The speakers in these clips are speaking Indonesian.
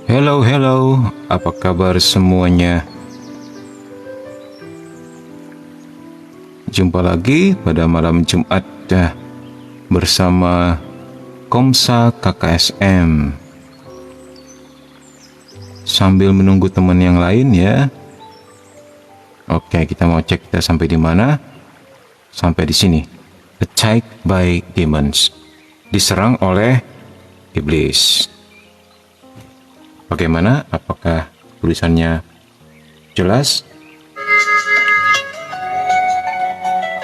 Hello, hello, apa kabar semuanya? Jumpa lagi pada malam Jumat bersama Komsa KKSM. Sambil menunggu teman yang lain ya. Oke, kita mau cek kita sampai di mana? Sampai di sini. Attacked by demons. Diserang oleh iblis. Bagaimana? Apakah tulisannya jelas?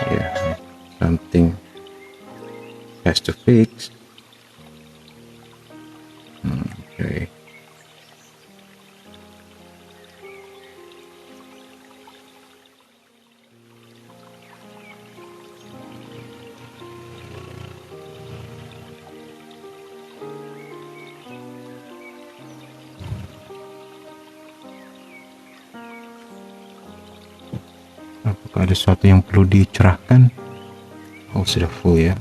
Ya, something has to fix. Okay. Apakah ada sesuatu yang perlu dicerahkan? Oh, sudah full ya.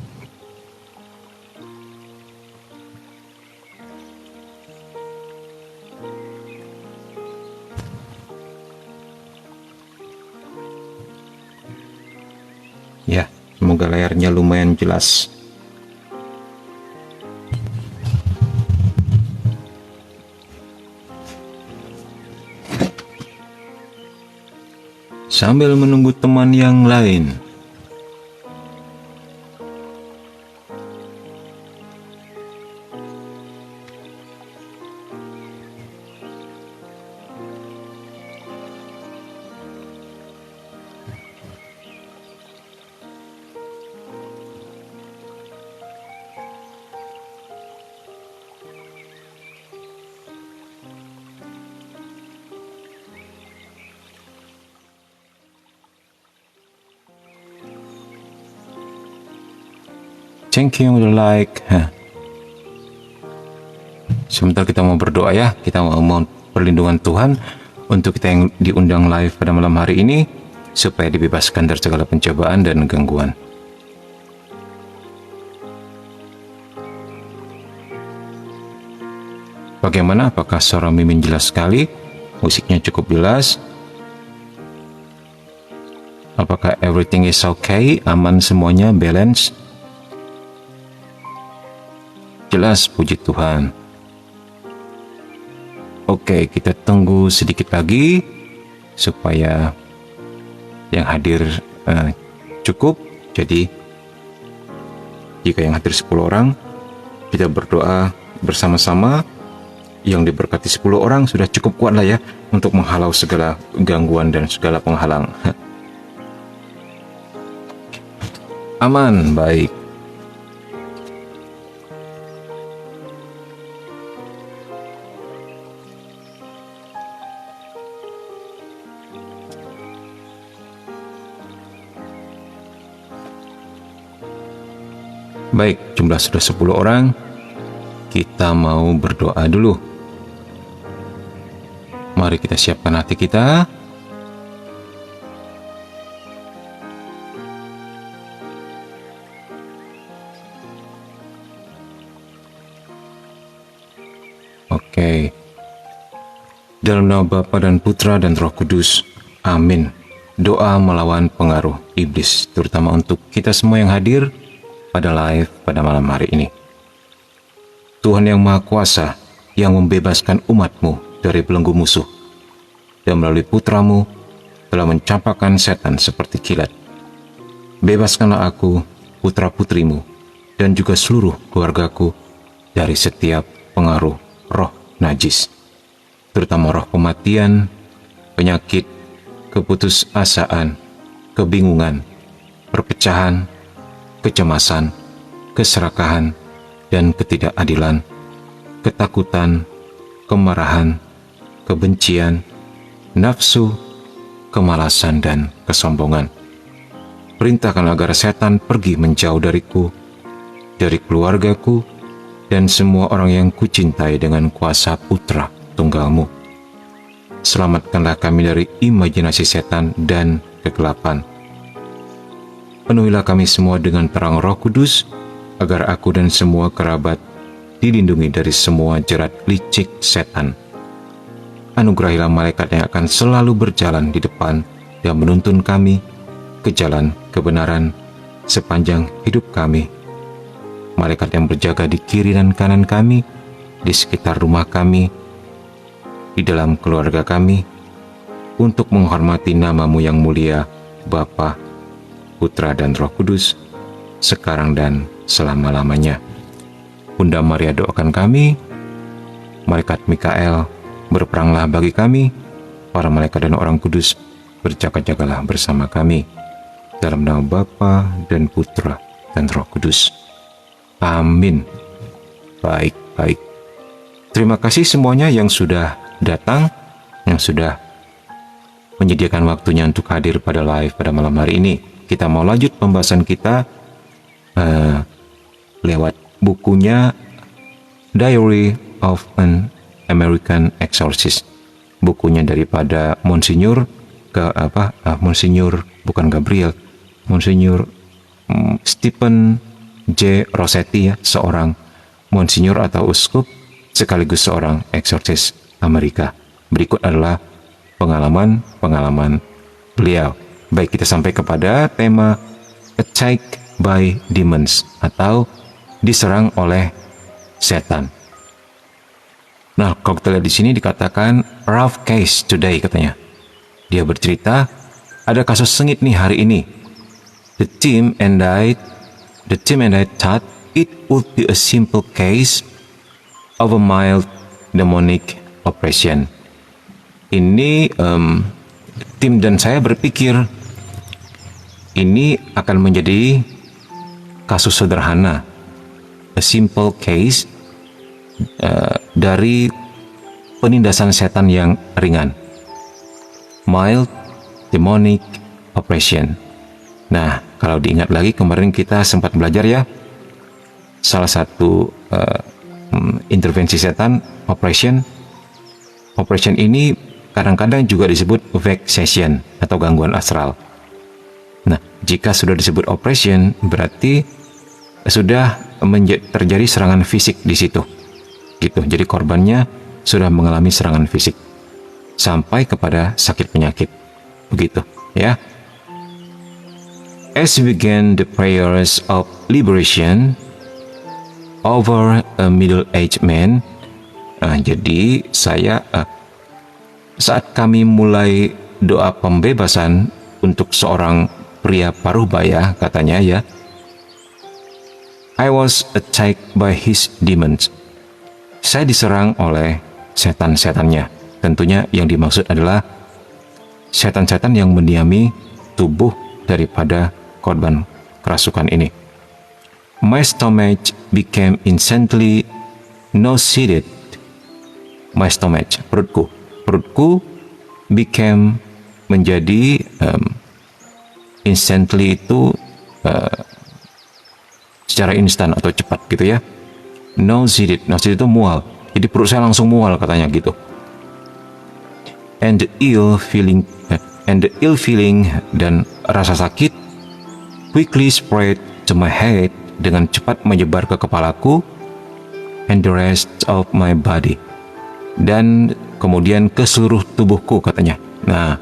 Ya, semoga layarnya lumayan jelas. Sambil menunggu teman yang lain. Thank you udah like. Sebentar kita mau berdoa ya. Kita mau perlindungan Tuhan untuk kita yang diundang live pada malam hari ini, supaya dibebaskan dari segala pencobaan dan gangguan. Bagaimana? Apakah suara Mimin jelas sekali? Musiknya cukup jelas? Apakah everything is okay? Aman semuanya? Balance? Jelas, puji Tuhan. Oke, kita tunggu sedikit lagi supaya yang hadir cukup. Jadi jika yang hadir 10 orang, kita berdoa bersama-sama. Yang diberkati 10 orang sudah cukup kuat lah ya, untuk menghalau segala gangguan dan segala penghalang. Aman, baik. Baik, jumlah sudah 10 orang. Kita mau berdoa dulu. Mari kita siapkan hati kita. Oke. Dalam nama Bapa dan Putra dan Roh Kudus. Amin. Doa melawan pengaruh iblis, terutama untuk kita semua yang hadir pada live pada malam hari ini. Tuhan yang Maha Kuasa, yang membebaskan umat-Mu dari belenggu musuh, dan melalui putra-Mu telah mencampakkan setan seperti kilat. Bebaskanlah aku, putra-putrimu, dan juga seluruh keluargaku dari setiap pengaruh roh najis, terutama roh kematian, penyakit, keputusasaan, kebingungan, perpecahan, kecemasan, keserakahan, dan ketidakadilan, ketakutan, kemarahan, kebencian, nafsu, kemalasan, dan kesombongan. Perintahkan agar setan pergi menjauh dariku, dari keluargaku, dan semua orang yang kucintai dengan kuasa putra tunggal-Mu. Selamatkanlah kami dari imajinasi setan dan kegelapan. Penuhilah kami semua dengan terang Roh Kudus, agar aku dan semua kerabat dilindungi dari semua jerat licik setan anugerahilah malaikat yang akan selalu berjalan di depan dan menuntun kami ke jalan kebenaran sepanjang hidup kami. Malaikat yang berjaga di kiri dan kanan kami, di sekitar rumah kami, di dalam keluarga kami, untuk menghormati nama-Mu yang mulia, Bapa, Putra dan Roh Kudus, sekarang dan selama-lamanya. Bunda Maria doakan kami. Malaikat Mikael, berperanglah bagi kami. Para malaikat dan orang kudus, berjaga-jagalah bersama kami. Dalam nama Bapa dan Putra dan Roh Kudus. Amin. Baik. Terima kasih semuanya yang sudah datang, yang sudah menyediakan waktunya untuk hadir pada live pada malam hari ini. Kita mau lanjut pembahasan kita lewat bukunya Diary of an American Exorcist. Bukunya daripada Monsignor Monsignor bukan Gabriel, Monsignor Stephen J. Rossetti, ya, seorang Monsignor atau uskup sekaligus seorang eksorsis Amerika. Berikut adalah pengalaman beliau. Baik, kita sampai kepada tema Attacked by Demons atau diserang oleh setan. Nah, kalau kita lihat di sini dikatakan rough case today katanya. Dia bercerita, ada kasus sengit nih hari ini. The team and I thought it would be a simple case of a mild demonic oppression. Ini tim dan saya berpikir ini akan menjadi kasus sederhana, a simple case dari penindasan setan yang ringan, mild demonic oppression. Nah, kalau diingat lagi kemarin kita sempat belajar ya, salah satu intervensi setan, oppression ini kadang-kadang juga disebut vexation atau gangguan astral. Nah, jika sudah disebut oppression, berarti sudah terjadi serangan fisik di situ. Gitu. Jadi korbannya sudah mengalami serangan fisik sampai kepada sakit penyakit. Begitu, ya. As we began the prayers of liberation over a middle-aged man, jadi saya saat kami mulai doa pembebasan untuk seorang pria paruhbaya, katanya ya, I was attacked by his demons. Saya diserang oleh setan-setannya. Tentunya yang dimaksud adalah setan-setan yang mendiami tubuh daripada korban kerasukan ini. My stomach became instantly nauseated. My stomach, perutku became menjadi instantly itu secara instan atau cepat gitu ya. Nauseated itu mual. Jadi perut saya langsung mual katanya gitu. And the ill feeling dan rasa sakit quickly spread to my head, dengan cepat menyebar ke kepalaku, and the rest of my body, dan kemudian ke seluruh tubuhku katanya. Nah,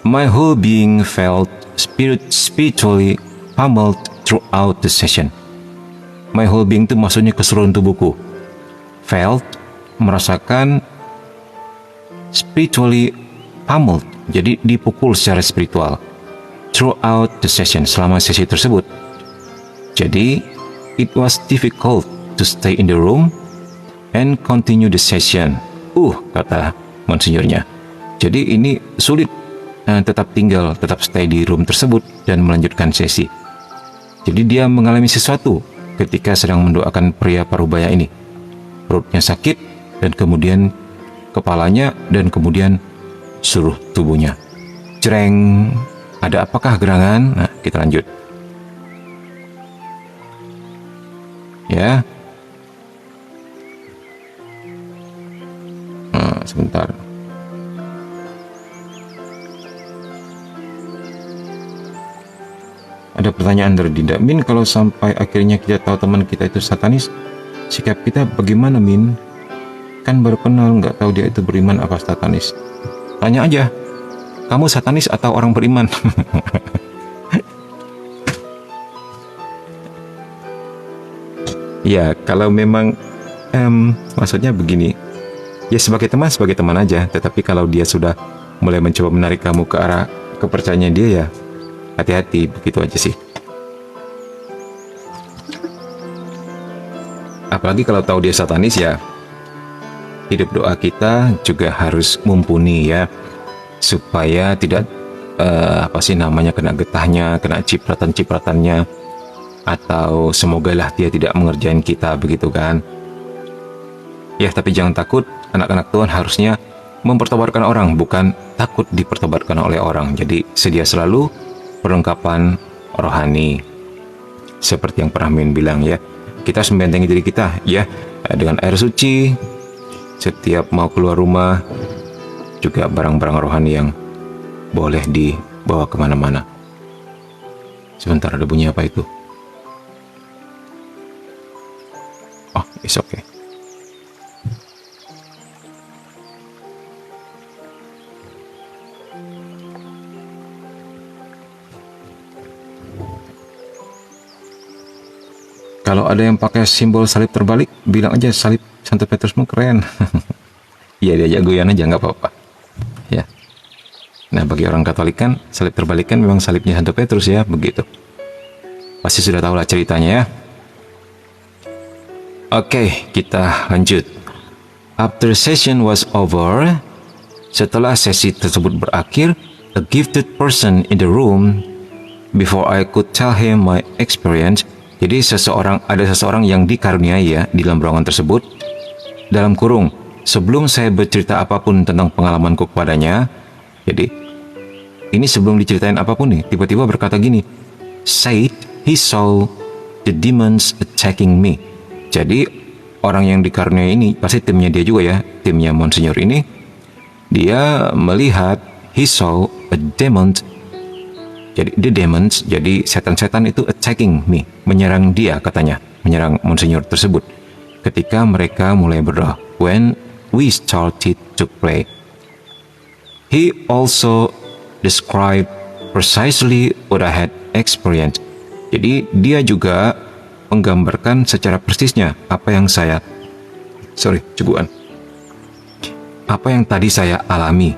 my whole being felt spiritually pummeled throughout the session. My whole being itu maksudnya keseluruhan tubuhku. Felt, merasakan, spiritually pummeled, jadi dipukul secara spiritual. Throughout the session, selama sesi tersebut. Jadi, it was difficult to stay in the room and continue the session. Kata monsignornya. Jadi ini sulit tetap stay di room tersebut dan melanjutkan sesi. Jadi dia mengalami sesuatu ketika sedang mendoakan pria parubaya ini. Perutnya sakit, dan kemudian kepalanya, dan kemudian seluruh tubuhnya. Jreng, ada apakah gerangan? Nah, kita lanjut. Ya. Sebentar. Ada pertanyaan dari Dinda. Min, kalau sampai akhirnya kita tahu teman kita itu satanis, sikap kita bagaimana, Min? kan baru kenal, nggak tahu dia itu beriman apa satanis. Tanya aja, kamu satanis atau orang beriman? Ya, kalau memang maksudnya begini, ya sebagai teman aja. Tetapi kalau dia sudah mulai mencoba menarik kamu ke arah kepercayaannya dia, ya hati-hati, begitu aja sih. Apalagi kalau tahu dia satanis, ya hidup doa kita juga harus mumpuni ya, supaya tidak kena getahnya, kena cipratan-cipratannya, atau semogalah dia tidak mengerjain kita, begitu kan. Ya, tapi jangan takut, anak-anak Tuhan harusnya mempertobatkan orang, bukan takut dipertobatkan oleh orang. Jadi sedia selalu perlengkapan rohani. Seperti yang pernah Min bilang ya, kita harus membentengi diri kita ya, dengan air suci. Setiap mau keluar rumah, juga barang-barang rohani yang boleh dibawa kemana-mana. Sebentar, ada bunyi apa itu? Oh, it's okay. Kalau ada yang pakai simbol salib terbalik, bilang aja salib Santo Petrusmu keren. Iya, diajak goyang aja, nggak apa-apa. Ya. Nah, bagi orang Katolik kan, salib terbalik kan memang salibnya Santo Petrus ya, begitu. Pasti sudah tahu lah ceritanya ya. Oke, kita lanjut. After session was over, setelah sesi tersebut berakhir, a gifted person in the room, before I could tell him my experience. Jadi ada seseorang yang dikaruniai ya di dalam ruangan tersebut. Dalam kurung, sebelum saya bercerita apapun tentang pengalamanku kepadanya, jadi ini sebelum diceritain apapun nih, tiba-tiba berkata gini, said he saw the demons attacking me. Jadi orang yang dikaruniai ini pasti timnya dia juga ya, timnya Monsignor ini. Dia melihat he saw a demon. Jadi the demons, jadi setan-setan itu attacking me, menyerang dia katanya, menyerang Monsignor tersebut. Ketika mereka mulai berdoa, when we started to pray. He also described precisely what I had experienced. Jadi dia juga menggambarkan secara persisnya apa yang tadi saya alami.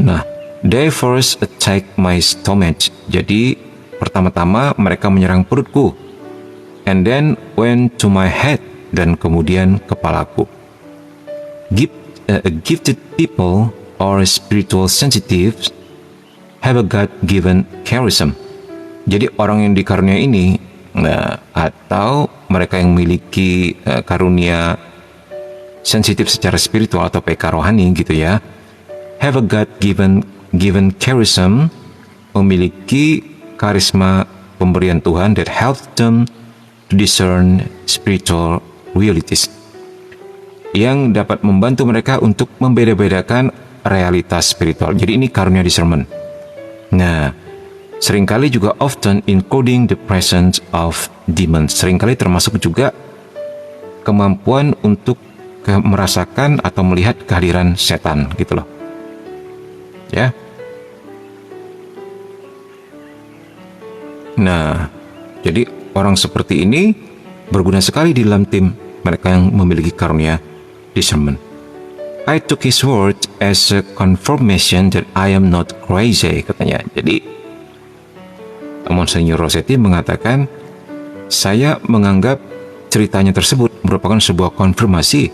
Nah, they first attack my stomach. Jadi pertama-tama mereka menyerang perutku, and then went to my head, dan kemudian kepalaku. Gifted people or spiritual sensitives have a God-given charism. Jadi orang yang dikaruniai ini, atau mereka yang memiliki karunia sensitif secara spiritual atau PK rohani gitu ya, have a God-given charism, memiliki karisma pemberian Tuhan that helps them to discern spiritual realities, yang dapat membantu mereka untuk membeda-bedakan realitas spiritual. Jadi ini karunia discernment. Nah, seringkali juga often including the presence of demons. Seringkali termasuk juga kemampuan untuk merasakan atau melihat kehadiran setan gitu loh. Ya. Nah, jadi orang seperti ini berguna sekali di dalam tim mereka yang memiliki karunia discernment. I took his word as a confirmation that I am not crazy, katanya. Jadi Monsignor Rossetti mengatakan, saya menganggap ceritanya tersebut merupakan sebuah konfirmasi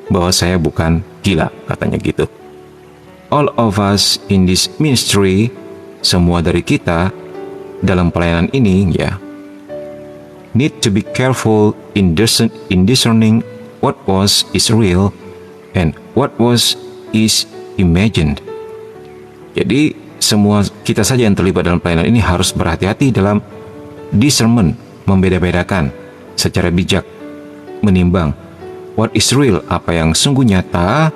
bahwa saya bukan gila, katanya gitu. All of us in this ministry, semua dari kita dalam pelayanan ini ya, need to be careful in discerning what is real and what is imagined. Jadi semua kita saja yang terlibat dalam pelayanan ini harus berhati-hati dalam discernment, membeda-bedakan secara bijak, menimbang what is real, apa yang sungguh nyata,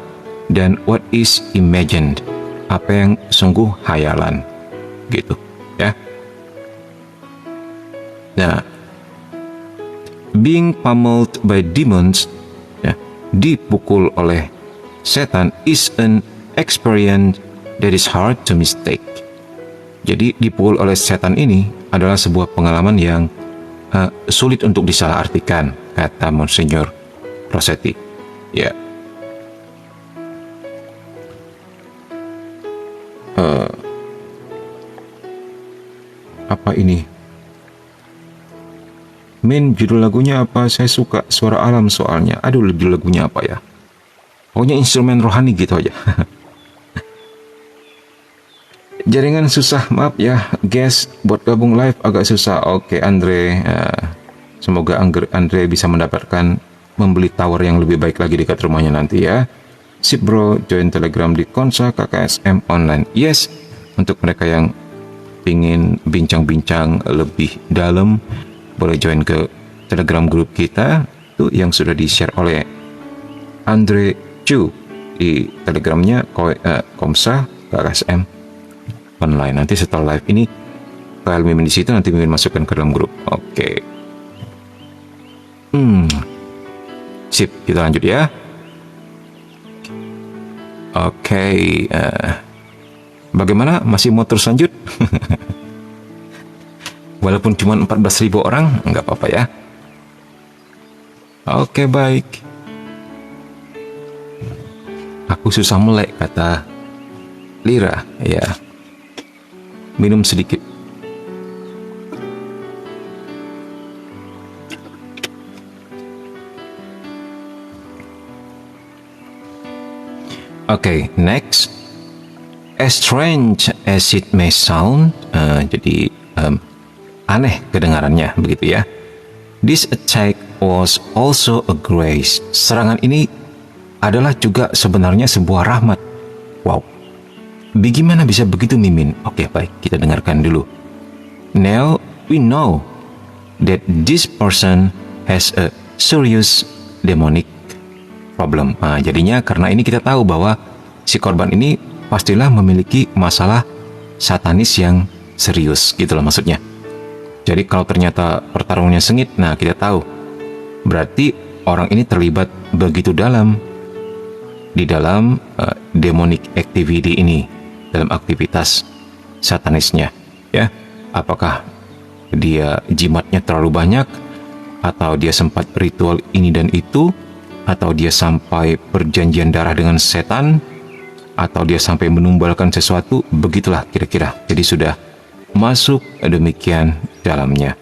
dan what is imagined, apa yang sungguh hayalan, gitu ya. Nah, being pummeled by demons, ya, dipukul oleh setan is an experience that is hard to mistake. Jadi dipukul oleh setan ini adalah sebuah pengalaman yang sulit untuk disalahartikan, kata Monsignor Rossetti. Ya. Apa ini? Min, judul lagunya apa? Saya suka Suara Alam soalnya. Aduh, judul lagunya apa ya? Pokoknya instrumen rohani gitu aja. Jaringan susah, maaf ya guys, buat gabung live agak susah. Oke Andre, semoga Andre bisa mendapatkan membeli tower yang lebih baik lagi dekat rumahnya nanti ya. Sip bro, join Telegram di Konsa KKSM online. Yes, untuk mereka yang ingin bincang-bincang lebih dalam, boleh join ke Telegram grup kita tuh yang sudah di-share oleh Andre Chu di Telegramnya Komsa KKSM online. Nanti setelah live ini file Mimin di situ, nanti Mimin masukkan ke dalam grup. Oke. Sip, kita lanjut ya. Oke. Bagaimana? Masih mau terus lanjut? Walaupun cuma 14.000 orang, nggak apa-apa ya. Oke, baik. Aku susah melek, kata Lira. Ya. Minum sedikit. Oke, next. As strange as it may sound, jadi aneh kedengarannya, begitu ya. This attack was also a grace. Serangan ini adalah juga sebenarnya sebuah rahmat. Wow. Bagaimana bisa begitu, Mimin? Oke, baik, kita dengarkan dulu. Now we know that this person has a serious demonic problem. Jadinya karena ini kita tahu bahwa si korban ini pastilah memiliki masalah satanis yang serius, gitulah maksudnya. Jadi kalau ternyata pertarungannya sengit, nah kita tahu berarti orang ini terlibat begitu dalam di dalam demonic activity ini, dalam aktivitas satanisnya, ya. Apakah dia jimatnya terlalu banyak, atau dia sempat ritual ini dan itu, atau dia sampai perjanjian darah dengan setan, atau dia sampai menumbalkan sesuatu, begitulah kira-kira. Jadi sudah masuk demikian dalamnya.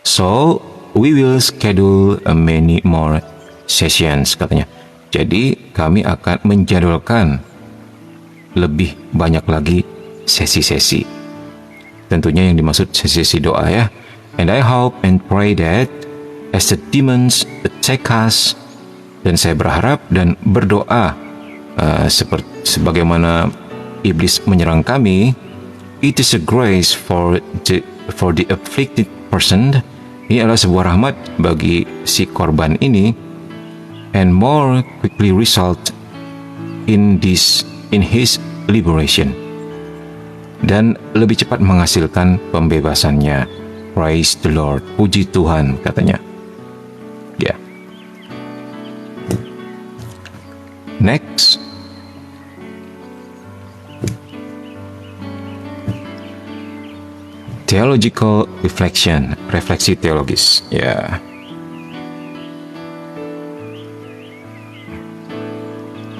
So, we will schedule many more sessions, katanya. Jadi, kami akan menjadwalkan lebih banyak lagi sesi-sesi. Tentunya yang dimaksud sesi-sesi doa ya. And I hope and pray that as the demons attack us, dan saya berharap dan berdoa sebagaimana iblis menyerang kami, it is a grace for the afflicted person. Ini adalah sebuah rahmat bagi si korban ini, and more quickly result in his liberation, dan lebih cepat menghasilkan pembebasannya. Praise the Lord, puji Tuhan, katanya. Ya. Yeah. Next. Theological reflection, refleksi teologis, ya.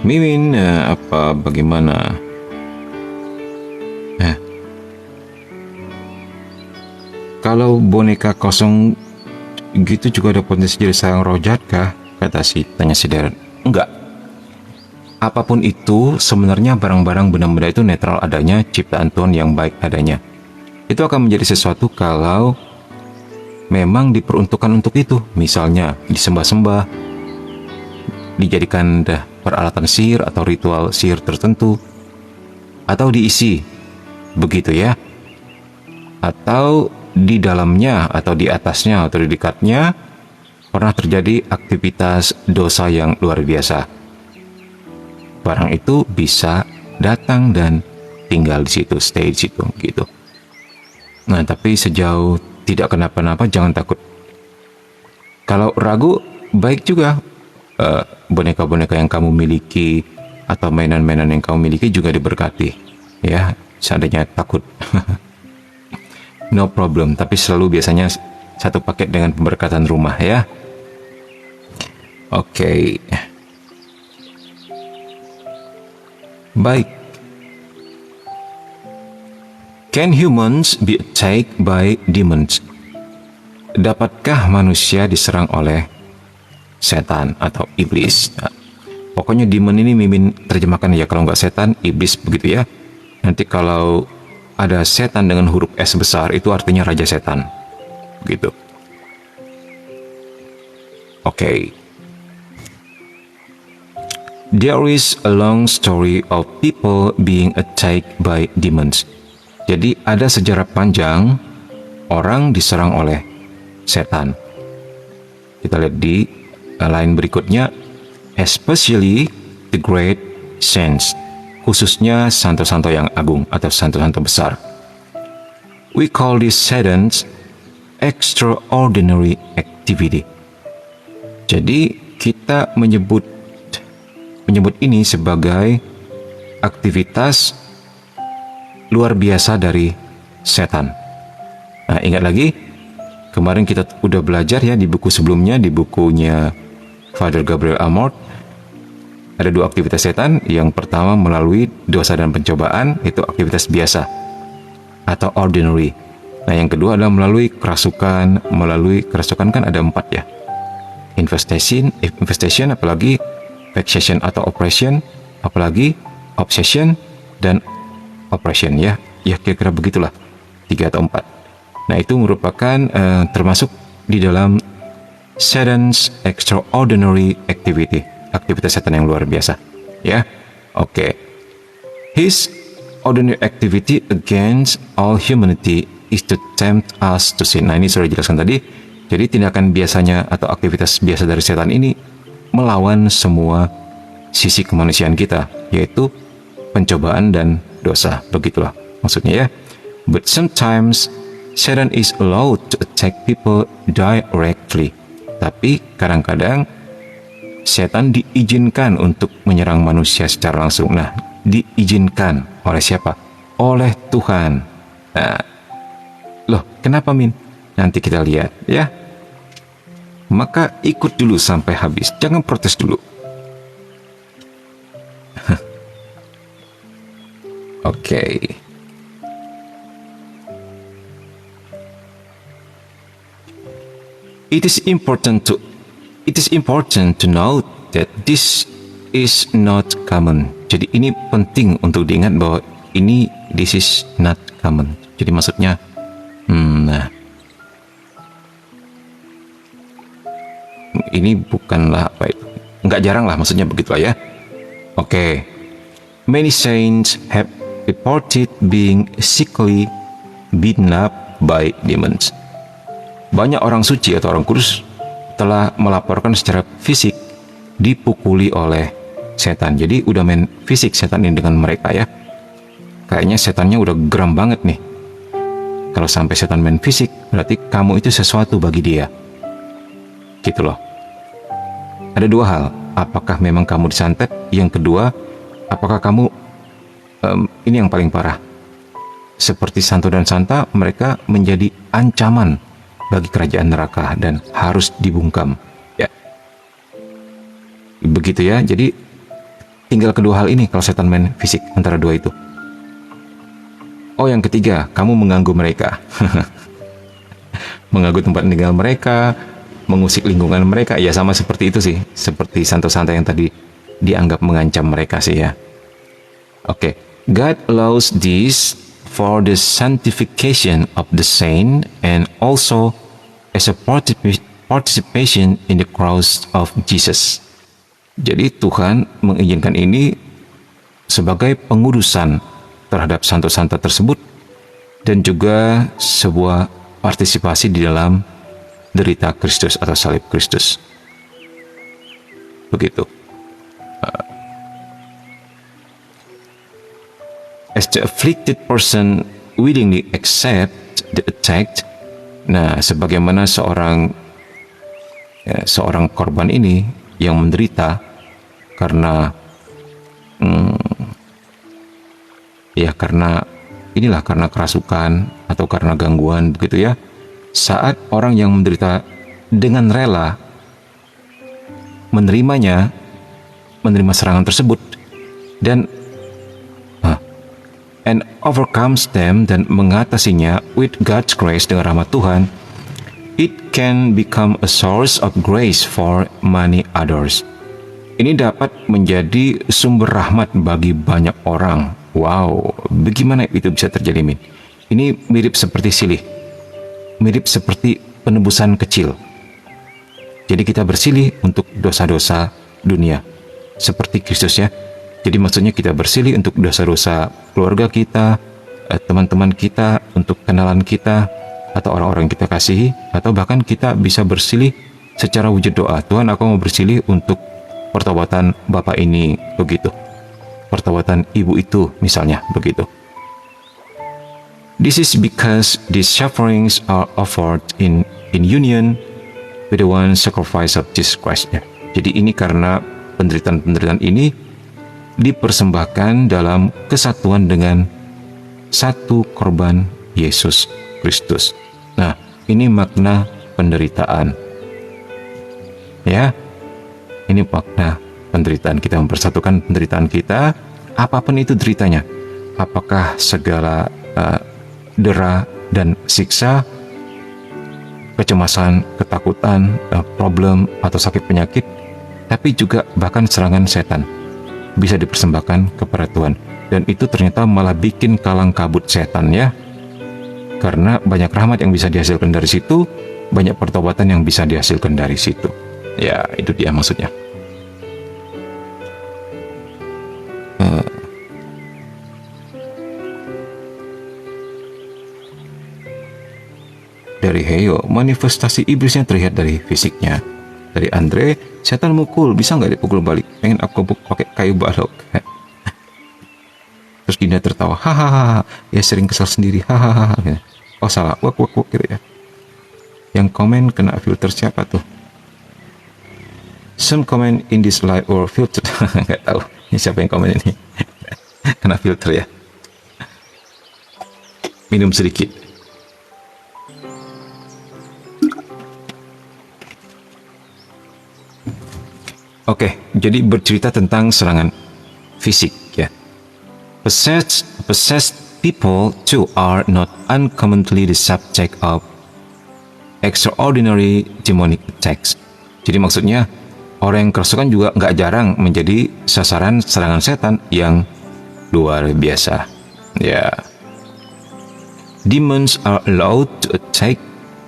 Mimin, bagaimana? Kalau boneka kosong gitu juga ada potensi jadi sarang roh jahat kah? Tanya si Darren. Enggak. Apapun itu, sebenarnya barang-barang benda-benda itu netral adanya, ciptaan Tuhan yang baik adanya. Itu akan menjadi sesuatu kalau memang diperuntukkan untuk itu. Misalnya disembah-sembah, dijadikan peralatan sihir atau ritual sihir tertentu, atau diisi, begitu ya. Atau di dalamnya, atau di atasnya, atau di dekatnya pernah terjadi aktivitas dosa yang luar biasa. Barang itu bisa datang dan tinggal di situ, stay di situ, gitu. Nah, tapi sejauh tidak kenapa-napa, jangan takut. Kalau ragu, baik juga. boneka-boneka yang kamu miliki atau mainan-mainan yang kamu miliki juga diberkati. Ya, seandainya takut. No problem, tapi selalu biasanya satu paket dengan pemberkatan rumah ya. Oke. Baik. Can humans be attacked by demons? Dapatkah manusia diserang oleh setan atau iblis? Nah, pokoknya demon ini Mimin terjemahkan ya, kalau nggak setan, iblis begitu ya. Nanti kalau ada setan dengan huruf S besar, itu artinya raja setan. Begitu. Oke. There is a long story of people being attacked by demons. Jadi ada sejarah panjang orang diserang oleh setan. Kita lihat di line berikutnya, especially the great saints, khususnya santo-santo yang agung atau santo-santo besar. We call this Satan's extraordinary activity. Jadi kita menyebut ini sebagai aktivitas luar biasa dari setan. Nah, ingat lagi, kemarin kita udah belajar ya di buku sebelumnya, di bukunya Father Gabriel Amort, ada dua aktivitas setan. Yang pertama melalui dosa dan pencobaan, itu aktivitas biasa atau ordinary. Nah, yang kedua adalah melalui kerasukan. Melalui kerasukan kan ada 4 ya. Infestation, apalagi vexation atau oppression, apalagi obsession dan oppression ya. Ya kira-kira begitulah, 3 atau 4. Nah, itu merupakan termasuk di dalam Satan's extraordinary activity, aktivitas setan yang luar biasa ya. Oke. His ordinary activity against all humanity is to tempt us to sin. Nah, ini sudah dijelaskan tadi. Jadi tindakan biasanya atau aktivitas biasa dari setan ini melawan semua sisi kemanusiaan kita, yaitu pencobaan dan dosa. Begitulah maksudnya ya. But sometimes Satan is allowed to attack people directly. Tapi kadang-kadang setan diizinkan untuk menyerang manusia secara langsung. Nah, diizinkan oleh siapa? Oleh Tuhan. Nah, loh, kenapa Min? Nanti kita lihat ya. Maka ikut dulu sampai habis, jangan protes dulu. Oke. It is important to note that this is not common. Jadi ini penting untuk diingat bahwa this is not common. Jadi maksudnya, ini bukanlah apa itu, nggak jarang lah maksudnya begitulah ya. Oke. Many saints have reported being sickly beaten up by demons. Banyak orang suci atau orang kudus telah melaporkan secara fisik dipukuli oleh setan. Jadi udah main fisik setan ini dengan mereka ya. Kayaknya setannya udah geram banget nih. Kalau sampai setan main fisik, berarti kamu itu sesuatu bagi dia. Gitu loh. Ada 2 hal. Apakah memang kamu disantet? Yang kedua, apakah kamu ini yang paling parah. Seperti santo dan santa, mereka menjadi ancaman bagi kerajaan neraka dan harus dibungkam. Ya. Begitu ya. Jadi tinggal kedua hal ini kalau setan main fisik, antara 2 itu. Oh, yang ketiga, kamu mengganggu mereka. Mengganggu tempat tinggal mereka, mengusik lingkungan mereka. Ya sama seperti itu sih, seperti santo-santo yang tadi dianggap mengancam mereka sih ya. Oke. God allows this for the sanctification of the saint and also as a participation in the cross of Jesus. Jadi Tuhan mengizinkan ini sebagai pengudusan terhadap santo-santo tersebut dan juga sebuah partisipasi di dalam derita Kristus atau salib Kristus. Begitu. As the afflicted person willingly accept the attack. Nah, sebagaimana seorang korban ini yang menderita karena karena kerasukan atau karena gangguan begitu ya. Saat orang yang menderita dengan rela menerima serangan tersebut dan and overcomes them, dan mengatasinya with God's grace, dengan rahmat Tuhan, it can become a source of grace for many others. Ini dapat menjadi sumber rahmat bagi banyak orang. Wow, bagaimana itu bisa terjadi, Min? Ini mirip seperti silih, mirip seperti penebusan kecil. Jadi kita bersilih untuk dosa-dosa dunia, seperti Kristus ya. Jadi maksudnya kita bersilih untuk dosa-dosa keluarga kita, teman-teman kita, untuk kenalan kita, atau orang-orang yang kita kasihi, atau bahkan kita bisa bersilih secara wujud doa. Tuhan, aku mau bersilih untuk pertobatan bapak ini, begitu. Pertobatan ibu itu, misalnya, begitu. This is because these sufferings are offered in union with the one sacrifice of Jesus Christ. Jadi ini karena penderitaan-penderitaan ini dipersembahkan dalam kesatuan dengan satu korban Yesus Kristus. Nah, ini makna penderitaan. Ya, ini makna penderitaan. Kita mempersatukan penderitaan kita, apapun itu deritanya. Apakah segala dera dan siksa, kecemasan, ketakutan, problem atau sakit penyakit, tapi juga bahkan serangan setan bisa dipersembahkan kepada Tuhan. Dan itu ternyata malah bikin kalang kabut setan ya. Karena banyak rahmat yang bisa dihasilkan dari situ, banyak pertobatan yang bisa dihasilkan dari situ. Ya, itu dia maksudnya. Dari Heyo, manifestasi iblisnya terlihat dari fisiknya. Dari Andre, setan mukul, bisa nggak dipukul balik? Pengen aku pakai kayu balok. Terus Dinda tertawa, hahaha, ya sering kesal sendiri, hahaha. Oh salah, wak gitu ya. Yang komen kena filter siapa tuh? Some comment in this live or filter, nggak tahu. Ini siapa yang komen ini? Kena filter ya. Minum sedikit. Oke, jadi bercerita tentang serangan fisik ya. Possessed people too are not uncommonly the subject of extraordinary demonic attacks. Jadi maksudnya orang yang kerasukan juga nggak jarang menjadi sasaran serangan setan yang luar biasa. Ya. Demons are allowed to attack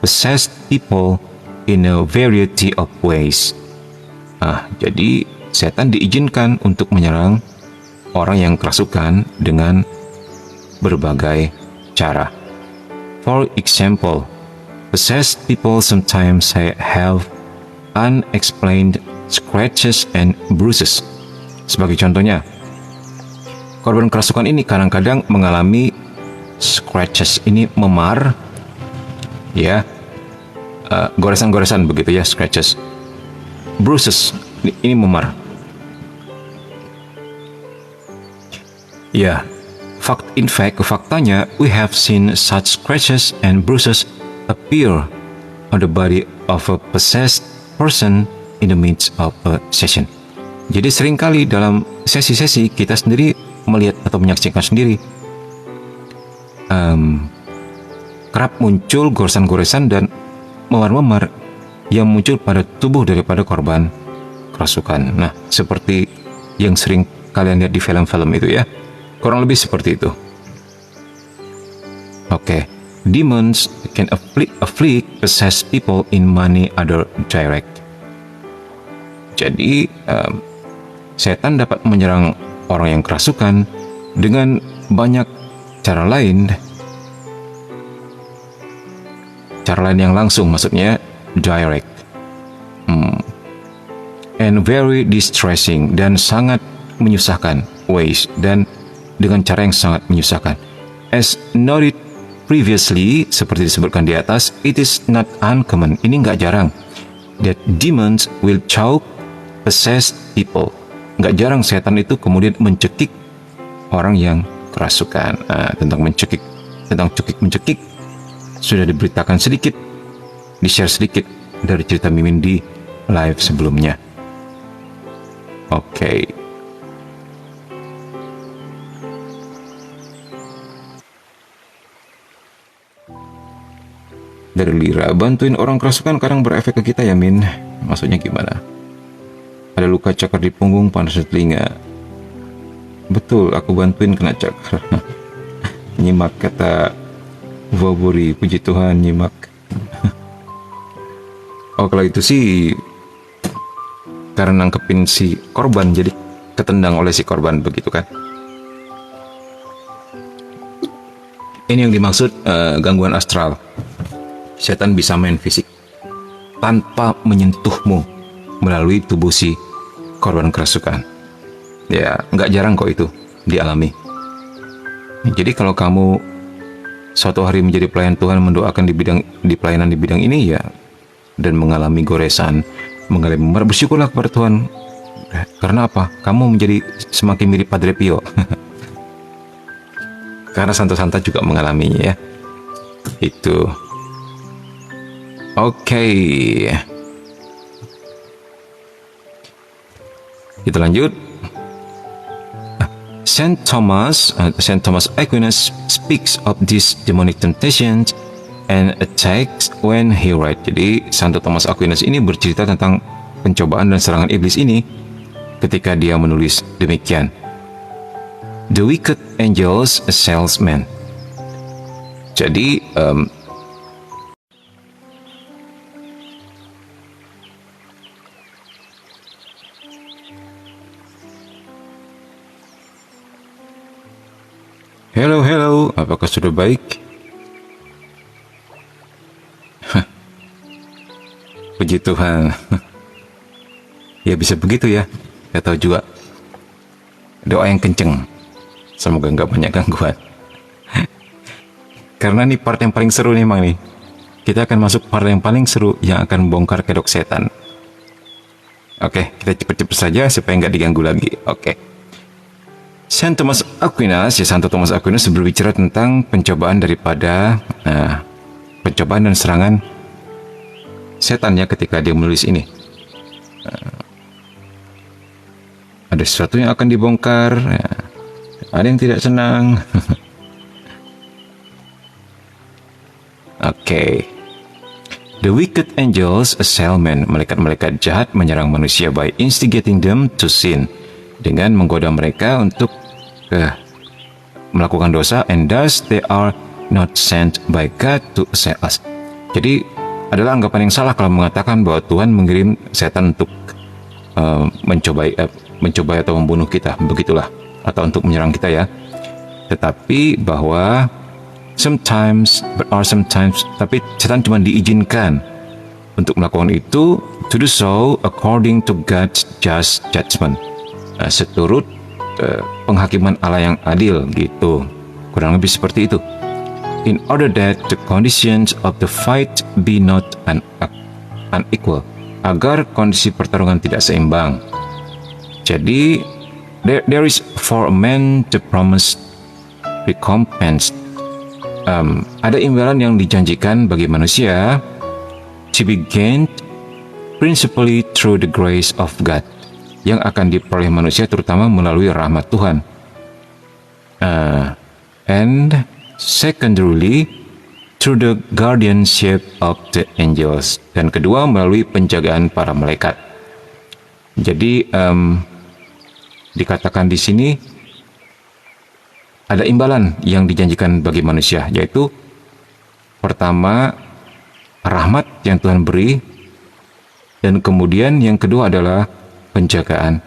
possessed people in a variety of ways. Jadi setan diizinkan untuk menyerang orang yang kerasukan dengan berbagai cara. For example, possessed people sometimes have unexplained scratches and bruises. Sebagai contohnya, korban kerasukan ini kadang-kadang mengalami scratches, ini memar, ya, goresan-goresan begitu ya, scratches. Bruises, ini memar. Ya, faktanya, we have seen such scratches and bruises appear on the body of a possessed person in the midst of a session. Jadi seringkali dalam sesi-sesi kita sendiri melihat atau menyaksikan sendiri kerap muncul goresan-goresan dan memar-memar yang muncul pada tubuh daripada korban kerasukan. Nah, seperti yang sering kalian lihat di film-film itu ya. Kurang lebih seperti itu. Oke. Demons can afflict possessed people in many other direct. Jadi, setan dapat menyerang orang yang kerasukan dengan banyak cara lain. Cara lain yang langsung, maksudnya direct, and very distressing, dan sangat menyusahkan ways, dan dengan cara yang sangat menyusahkan. As noted previously, seperti disebutkan di atas, it is not uncommon, ini nggak jarang, that demons will choke possessed people. Nggak jarang setan itu kemudian mencekik orang yang kerasukan. Tentang cekik mencekik sudah diberitakan sedikit, di-share sedikit dari cerita Mimin di live sebelumnya. Oke. Dari Lira, bantuin orang kerasukan kadang berefek ke kita ya Min. Maksudnya gimana? Ada luka cakar di punggung, panas di telinga. Betul, aku bantuin kena cakar. Nyimak, kata Waburi. Puji Tuhan, nyimak. Oh, kalau itu sih karena nangkepin si korban, jadi ketendang oleh si korban, begitu kan? Ini yang dimaksud gangguan astral. Setan bisa main fisik tanpa menyentuhmu melalui tubuh si korban kerasukan. Ya, nggak jarang kok itu dialami. Jadi kalau kamu suatu hari menjadi pelayan Tuhan, mendoakan di pelayanan di bidang ini ya, dan mengalami goresan, mengalami bersyukurlah kepada Tuhan. Karena apa? Kamu menjadi semakin mirip Padre Pio. Karena Santo-Santa juga mengalaminya ya. Itu. Oke. Kita lanjut. Saint Thomas Aquinas speaks of these demonic temptations and attacks when he writes. Jadi Santo Thomas Aquinas ini bercerita tentang pencobaan dan serangan iblis ini ketika dia menulis demikian. The wicked angels assails men. Jadi Hello, apakah sudah baik? Puji Tuhan. Ya bisa begitu ya. Gak tahu juga. Doa yang kenceng. Semoga nggak banyak gangguan. Karena ini part yang paling seru nih emang nih. Kita akan masuk part yang paling seru yang akan membongkar kedok setan. Oke, kita cepet-cepet saja supaya nggak diganggu lagi. Oke. Santo Thomas Aquinas berbicara tentang pencobaan daripada pencobaan dan serangan setan ya ketika dia menulis ini. Ada sesuatu yang akan dibongkar, ada yang tidak senang. Oke. The wicked angels assail men. Malaikat-malaikat jahat menyerang manusia by instigating them to sin, dengan menggoda mereka untuk melakukan dosa, and thus they are not sent by God to assail us. Jadi adalah anggapan yang salah kalau mengatakan bahwa Tuhan mengirim setan untuk mencobai atau membunuh kita, begitulah, atau untuk menyerang kita ya. Tetapi bahwa sometimes tapi setan cuma diizinkan untuk melakukan itu, to do so according to God's just judgment, seturut penghakiman Allah yang adil, gitu. Kurang lebih seperti itu. In order that the conditions of the fight be not unequal, agar kondisi pertarungan tidak seimbang. Jadi there is for a man the promised recompense. Ada imbalan yang dijanjikan bagi manusia, to be gained principally through the grace of God, yang akan diperoleh manusia terutama melalui rahmat Tuhan. And secondarily through the guardianship of the angels, dan kedua melalui penjagaan para malaikat. Jadi dikatakan di sini ada imbalan yang dijanjikan bagi manusia, yaitu pertama rahmat yang Tuhan beri, dan kemudian yang kedua adalah penjagaan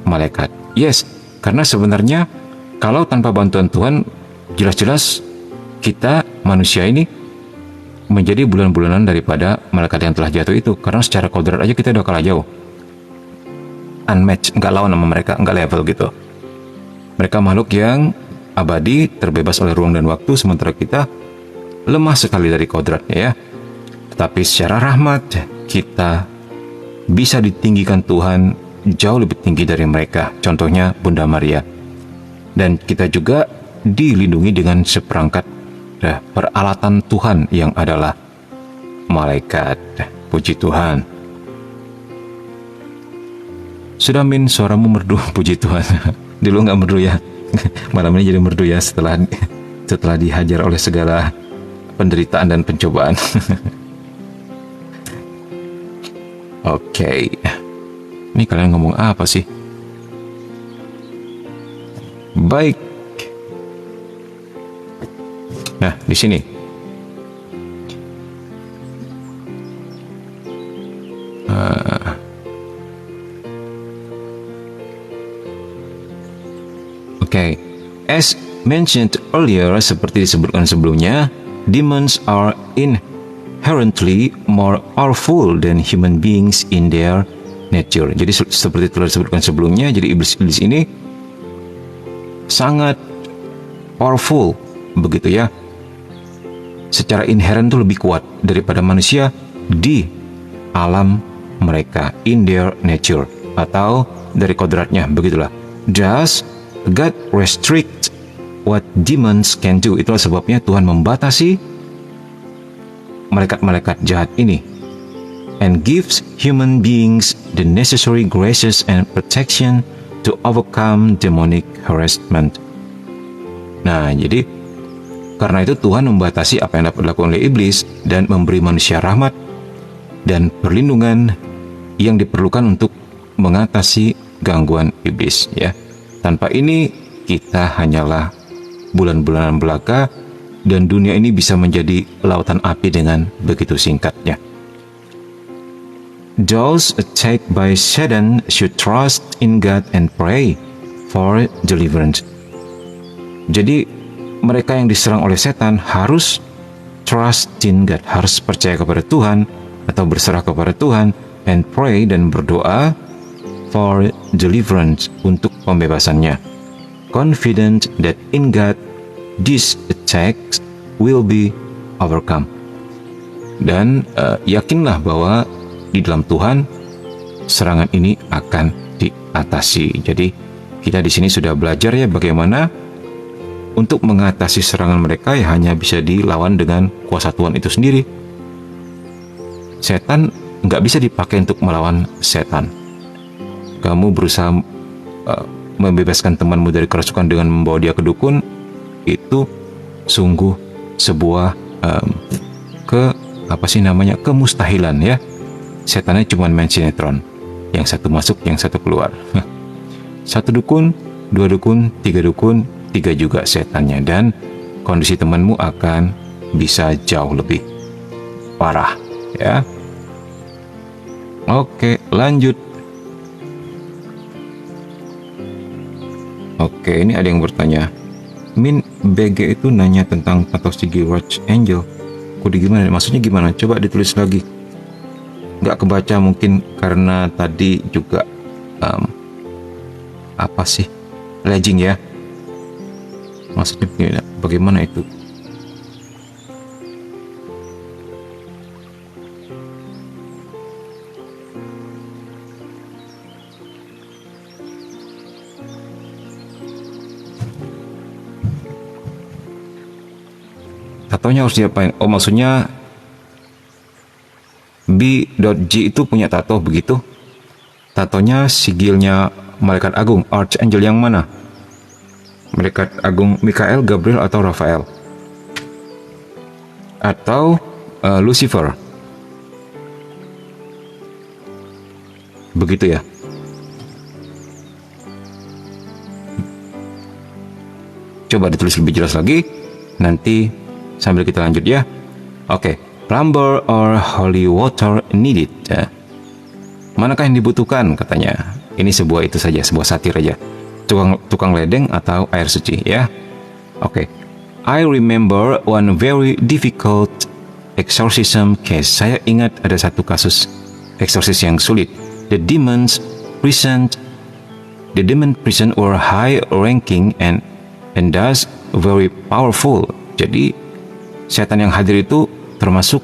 malaikat. Yes, karena sebenarnya kalau tanpa bantuan Tuhan, jelas-jelas kita manusia ini menjadi bulan-bulanan daripada malaikat yang telah jatuh itu. Karena secara kodrat aja kita udah kalah jauh, unmatched, nggak lawan sama mereka, nggak level gitu. Mereka makhluk yang abadi, terbebas oleh ruang dan waktu, sementara kita lemah sekali dari kodratnya ya. Tetapi secara rahmat kita bisa ditinggikan Tuhan jauh lebih tinggi dari mereka, contohnya Bunda Maria. Dan kita juga dilindungi dengan seperangkat peralatan Tuhan yang adalah malaikat. Puji Tuhan. Sudah Min, suaramu merdu, puji Tuhan. Dulu nggak merdu ya. Malam ini jadi merdu ya setelah dihajar oleh segala penderitaan dan pencobaan. Oke. Ini kalian ngomong apa sih? Baik. Nah, di sini. Oke. As mentioned earlier, seperti disebutkan sebelumnya, demons are inherently more powerful than human beings in their nature. Jadi seperti telah disebutkan sebelumnya, jadi iblis-iblis ini sangat powerful, begitu ya. Secara inherent itu lebih kuat daripada manusia di alam mereka, in their nature, atau dari kodratnya, begitulah. Thus, God restrict what demons can do. Itulah sebabnya Tuhan membatasi malaikat-malaikat jahat ini, and gives human beings the necessary graces and protection to overcome demonic harassment. Nah, jadi karena itu Tuhan membatasi apa yang dapat dilakukan oleh iblis dan memberi manusia rahmat dan perlindungan yang diperlukan untuk mengatasi gangguan iblis, ya. Tanpa ini kita hanyalah bulan-bulanan belaka dan dunia ini bisa menjadi lautan api dengan begitu singkatnya. Those attacked by Satan should trust in God and pray for deliverance. Jadi mereka yang diserang oleh setan harus trust in God, harus percaya kepada Tuhan atau berserah kepada Tuhan, and pray, dan berdoa for deliverance, untuk pembebasannya. Confident that in God these attacks will be overcome. Dan yakinlah bahwa di dalam Tuhan serangan ini akan diatasi. Jadi kita di sini sudah belajar ya bagaimana untuk mengatasi serangan mereka, ya hanya bisa dilawan dengan kuasa Tuhan itu sendiri. Setan nggak bisa dipakai untuk melawan setan. Kamu berusaha membebaskan temanmu dari kerasukan dengan membawa dia ke dukun, itu sungguh sebuah kemustahilan ya. Setannya cuma main sinetron, yang satu masuk, yang satu keluar. Satu dukun, dua dukun, tiga juga setannya, dan kondisi temanmu akan bisa jauh lebih parah ya. Oke, lanjut. Oke, ini ada yang bertanya, Min, BG itu nanya tentang Patoxigi Watch Angel. Kode gimana? Maksudnya gimana? Coba ditulis lagi. Nggak kebaca mungkin karena tadi juga lagging ya. Maksudnya bagaimana itu? Tatonya harus diapain? Oh, maksudnya B.G itu punya tato begitu? Tatonya sigilnya Malaikat Agung, Archangel yang mana? Malaikat Agung Mikael, Gabriel, atau Rafael? Atau Lucifer? Begitu ya? Coba ditulis lebih jelas lagi, nanti sambil kita lanjut ya. Oke, plumber or holy water needed. Manakah yang dibutuhkan katanya? Ini sebuah satir aja. Tukang ledeng atau air suci ya. Oke. I remember one very difficult exorcism case. Saya ingat ada satu kasus eksorsis yang sulit. The demon prison were high ranking and thus very powerful. Jadi setan yang hadir itu termasuk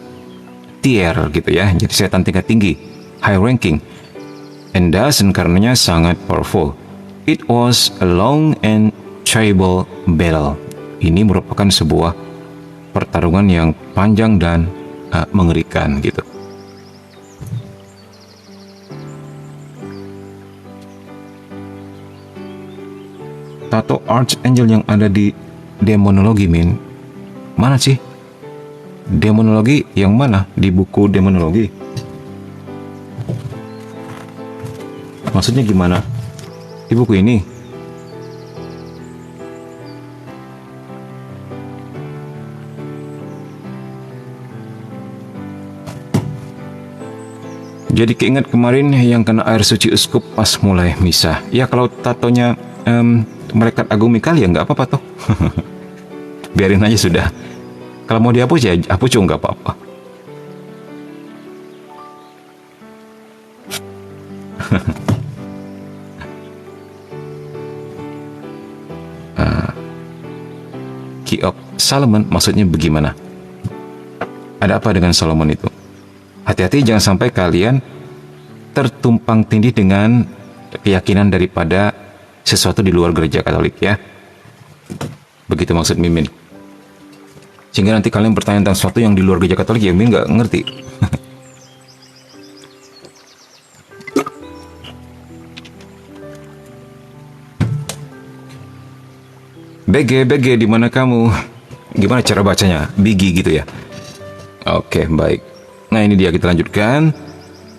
tier gitu ya. Jadi setan tingkat tinggi, high ranking, and doesn't karenanya sangat powerful. It was a long and terrible battle. Ini merupakan sebuah pertarungan yang panjang dan mengerikan gitu. Tato Archangel yang ada di demonologi, Min. Mana sih? Demonologi yang mana? Di buku demonologi. Maksudnya gimana? Di buku ini. Jadi keinget kemarin yang kena air suci uskup pas mulai misa. Ya kalau tatonya Malaikat Agung Mikael ya nggak apa-apa toh. Biarin aja sudah. Kalau mau dihapus ya hapus juga nggak apa-apa. Key of Solomon maksudnya bagaimana? Ada apa dengan Solomon itu? Hati-hati jangan sampai kalian tertumpang tindih dengan keyakinan daripada sesuatu di luar gereja Katolik ya. Begitu maksud Mimin. Sehingga nanti kalian bertanya tentang sesuatu yang di luar gereja Katolik ya Mimin nggak ngerti. BG di mana kamu? Gimana cara bacanya? Bigi gitu ya. Oke, baik. Nah, ini dia kita lanjutkan.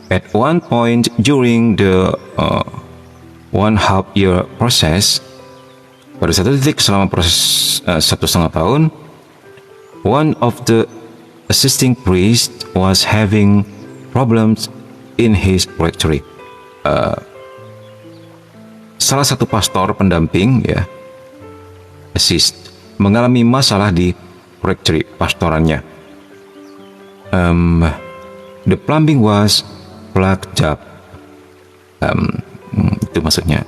At one point during the 1/2 year process, pada satu titik selama proses 1,5 tahun, one of the assisting priest was having problems in his rectory. Salah satu pastor pendamping ya, assist, mengalami masalah di rectory pastorannya. The plumbing was plugged up. Itu maksudnya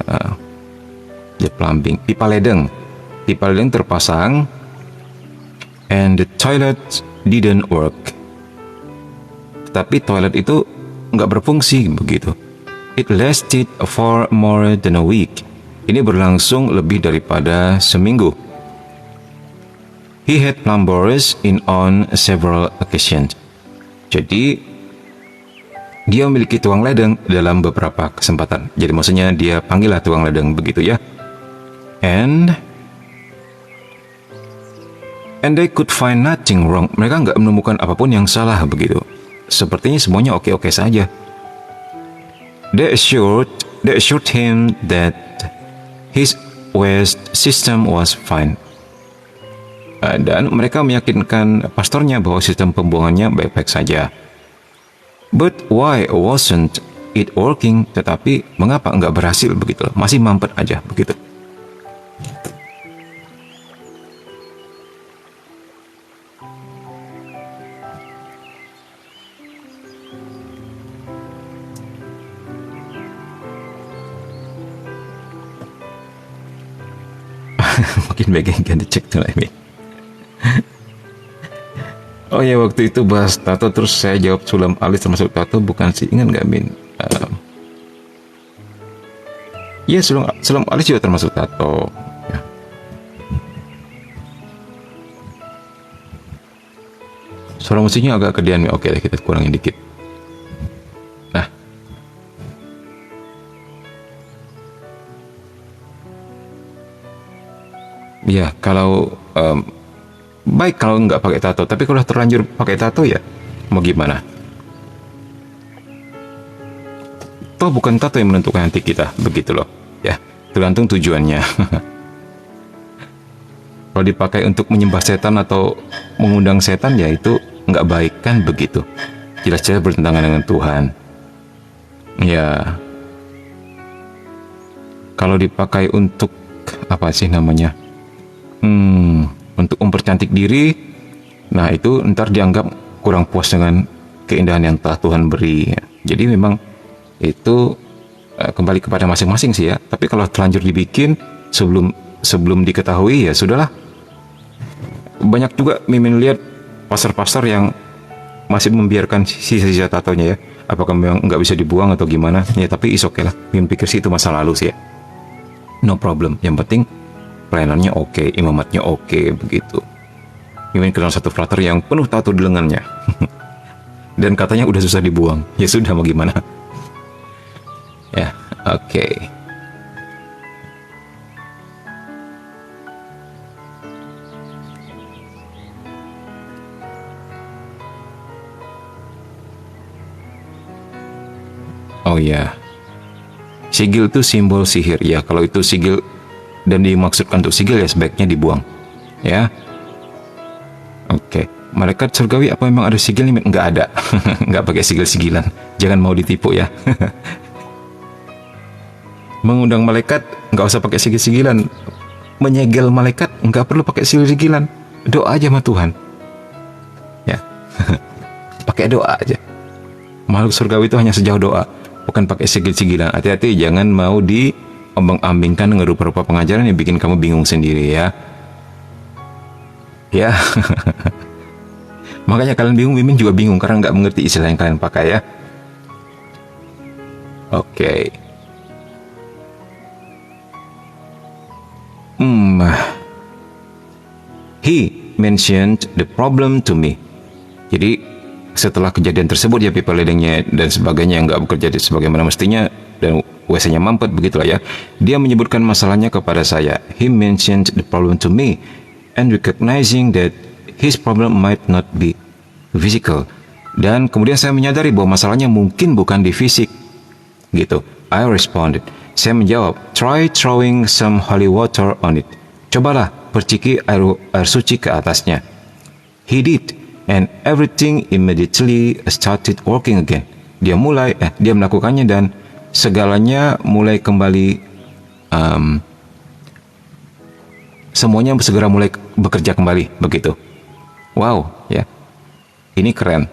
the plumbing, pipa ledeng terpasang, and the toilet didn't work. Tapi toilet itu nggak berfungsi begitu. It lasted for more than a week. Ini berlangsung lebih daripada seminggu. He had plumbers in on several occasions. Jadi dia memiliki tukang ledeng dalam beberapa kesempatan. Jadi maksudnya dia panggillah tukang ledeng begitu ya. And they could find nothing wrong. Mereka nggak menemukan apapun yang salah begitu. Sepertinya semuanya oke-oke saja. They assured him that his waste system was fine. Dan mereka meyakinkan pastornya bahwa sistem pembuangannya baik-baik saja. But why wasn't it working? Tetapi mengapa nggak berhasil begitu? Masih mampet aja begitu. Mungkin bagian ganti cek tuh lah ini. Oh ya, waktu itu bahas tato terus saya jawab sulam alis termasuk tato bukan sih, ingat nggak Min? Ya sulam alis juga termasuk tato ya. Suara musiknya agak kedean nih. Oke deh, kita kurangin dikit. Nah, ya kalau baik kalau nggak pakai tato, tapi kalau terlanjur pakai tato ya mau gimana? Toh bukan tato yang menentukan hati kita, begitu loh ya, tergantung tujuannya. Kalau dipakai untuk menyembah setan atau mengundang setan ya itu nggak baik kan begitu, jelas-jelas bertentangan dengan Tuhan ya. Kalau dipakai untuk apa sih namanya, untuk mempercantik diri, nah itu ntar dianggap kurang puas dengan keindahan yang telah Tuhan beri ya. Jadi memang itu kembali kepada masing-masing sih ya. Tapi kalau terlanjur dibikin sebelum diketahui ya sudahlah. Banyak juga Mimin lihat pastor-pastor yang masih membiarkan sisa-sisa tatonya ya. apakah memang nggak bisa dibuang atau gimana ya, tapi is okay lah. Mimin pikir sih itu masa lalu sih ya, no problem. Yang penting pelayanannya oke, imamatnya oke, begitu. Mimin kenal satu frater yang penuh tato di lengannya dan katanya udah susah dibuang. Ya sudah, mau gimana ya. Oke. Oh ya, sigil itu simbol sihir ya. Kalau itu sigil dan dimaksudkan untuk sigil ya sebaiknya dibuang ya. Oke. Malaikat surgawi apa memang ada sigilnya? Nggak ada. Nggak pakai sigil-sigilan, jangan mau ditipu ya. Mengundang malaikat nggak usah pakai sigil-sigilan, menyegel malaikat nggak perlu pakai sigil-sigilan, doa aja sama Tuhan ya. Pakai doa aja. Makhluk surgawi itu hanya sejauh doa, bukan pakai sigil-sigilan. Hati-hati, jangan mau diombang-ambingkan ngerupa-rupa pengajaran yang bikin kamu bingung sendiri ya. Ya. Makanya kalian bingung, Mimin juga bingung karena nggak mengerti istilah yang kalian pakai ya. Oke. He mentioned the problem to me. Jadi setelah kejadian tersebut ya, pipa ledengnya dan sebagainya yang nggak bekerja sebagaimana mestinya dan WC-nya mampet begitulah ya, dia menyebutkan masalahnya kepada saya. He mentioned the problem to me and recognizing that his problem might not be physical. Dan kemudian saya menyadari bahwa masalahnya mungkin bukan di fisik gitu. I responded. Saya menjawab, try throwing some holy water on it. Cobalah perciki air suci ke atasnya. He did, and everything immediately started working again. Dia melakukannya dan segalanya mulai kembali, semuanya segera mulai bekerja kembali begitu. Wow ya, ini keren.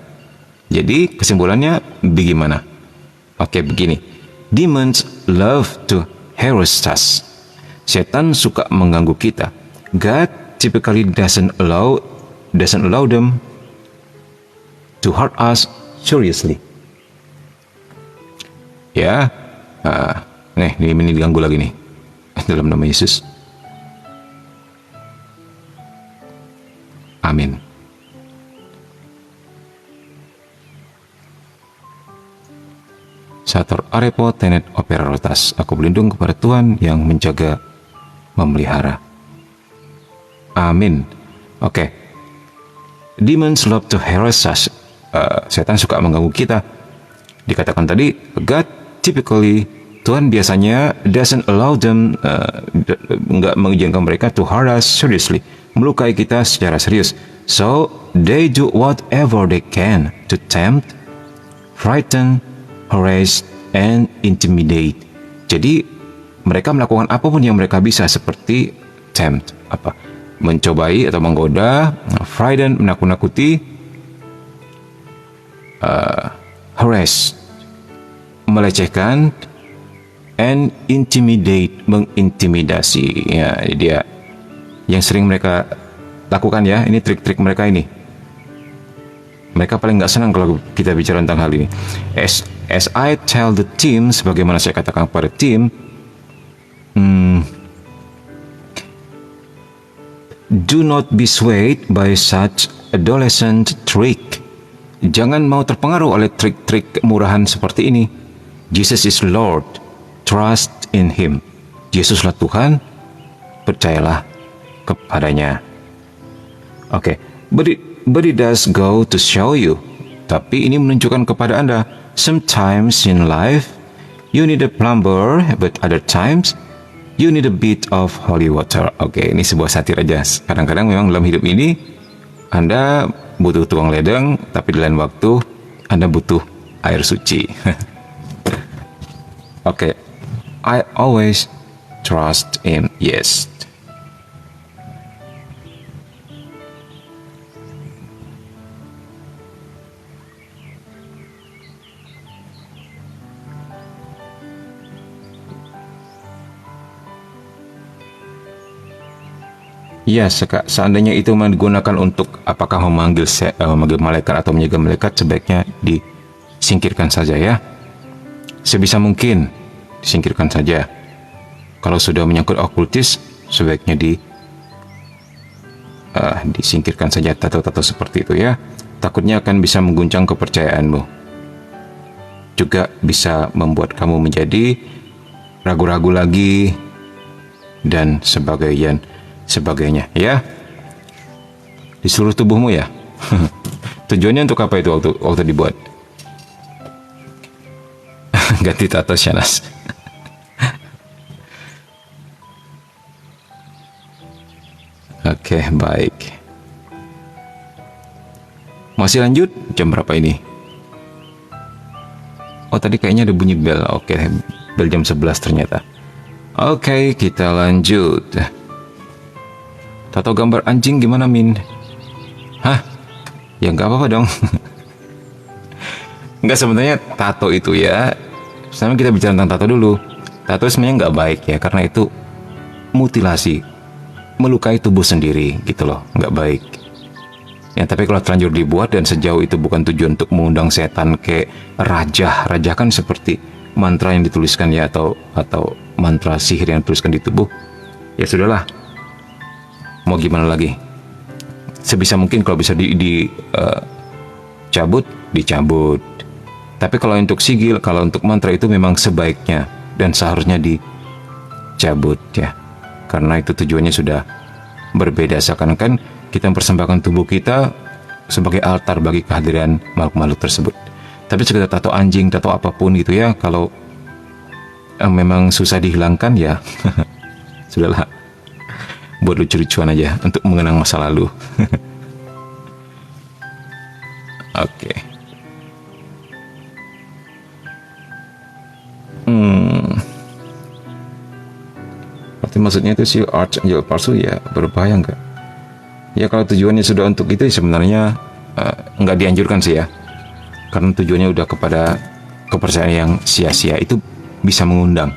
Jadi kesimpulannya bagaimana? Oke, begini. Demons love to harass us. Setan suka mengganggu kita. God typically doesn't allow them to hurt us seriously. Ya, ini diganggu lagi nih dalam nama Yesus. Amin. Sator arepo tenet opera rotas. Aku berlindung kepada Tuhan yang menjaga, memelihara. Amin. Oke. Demons love to harass us. Setan suka mengganggu kita. Dikatakan tadi, God typically, Tuhan biasanya doesn't allow them, nggak mengizinkan mereka to harass seriously, melukai kita secara serius. So they do whatever they can to tempt, frighten, harass, and intimidate. Jadi mereka melakukan apapun yang mereka bisa, seperti tempt, mencobai atau menggoda, frighten, menakut-nakuti, harass, melecehkan, and intimidate, mengintimidasi. Ya, dia yang sering mereka lakukan ya. Ini trik-trik mereka ini. Mereka paling nggak senang kalau kita bicara tentang hal ini. As I tell the team, sebagaimana saya katakan kepada tim, do not be swayed by such adolescent trick. Jangan mau terpengaruh oleh trik-trik murahan seperti ini. Jesus is Lord. Trust in Him. Yesuslah Tuhan. Percayalah kepadanya. Oke. But it does go to show you. Tapi ini menunjukkan kepada Anda, sometimes in life you need a plumber, but other times you need a bit of holy water. Oke, ini sebuah satir aja. Kadang-kadang memang dalam hidup ini Anda butuh tukang ledeng, tapi di lain waktu Anda butuh air suci. Oke, I always trust in yes. Ya, seandainya itu digunakan untuk apakah memanggil malaikat atau menyegel malaikat, sebaiknya singkirkan saja ya. Sebisa mungkin disingkirkan saja. Kalau sudah menyangkut okultis, sebaiknya disingkirkan saja tato-tato seperti itu ya. Takutnya akan bisa mengguncang kepercayaanmu. Juga bisa membuat kamu menjadi ragu-ragu lagi dan sebagainya ya. Di seluruh tubuhmu ya. Tujuannya untuk apa itu waktu dibuat? Ganti tato Shanas. Oke, baik. Masih lanjut? Jam berapa ini? Oh, tadi kayaknya ada bunyi bel. Oke, bel jam 11 ternyata. Oke, kita lanjut. Tato gambar anjing gimana, Min? Hah? Ya nggak apa-apa dong. Nggak, sebenarnya tato itu ya. Sekarang kita bicara tentang tato dulu. Tato sebenarnya nggak baik ya, karena itu mutilasi, melukai tubuh sendiri gitu loh, nggak baik. Ya, tapi kalau terlanjur dibuat dan sejauh itu bukan tujuan untuk mengundang setan kayak raja kan seperti mantra yang dituliskan ya, atau mantra sihir yang dituliskan di tubuh, ya sudahlah. Mau gimana lagi? Sebisa mungkin kalau bisa dicabut, dicabut. Tapi kalau untuk sigil, kalau untuk mantra itu memang sebaiknya dan seharusnya dicabut ya. Karena itu tujuannya sudah berbeda, seakan-akan kita mempersembahkan tubuh kita sebagai altar bagi kehadiran makhluk-makhluk tersebut. Tapi sekedar tato anjing, tato apapun gitu ya, kalau memang susah dihilangkan ya sudahlah, buat lucu-lucuan aja untuk mengenang masa lalu. Oke. Berarti maksudnya itu si Archangel palsu ya berbahaya nggak? Ya kalau tujuannya sudah untuk itu sebenarnya nggak dianjurkan sih ya. Karena tujuannya udah kepada kepercayaan yang sia-sia, itu bisa mengundang.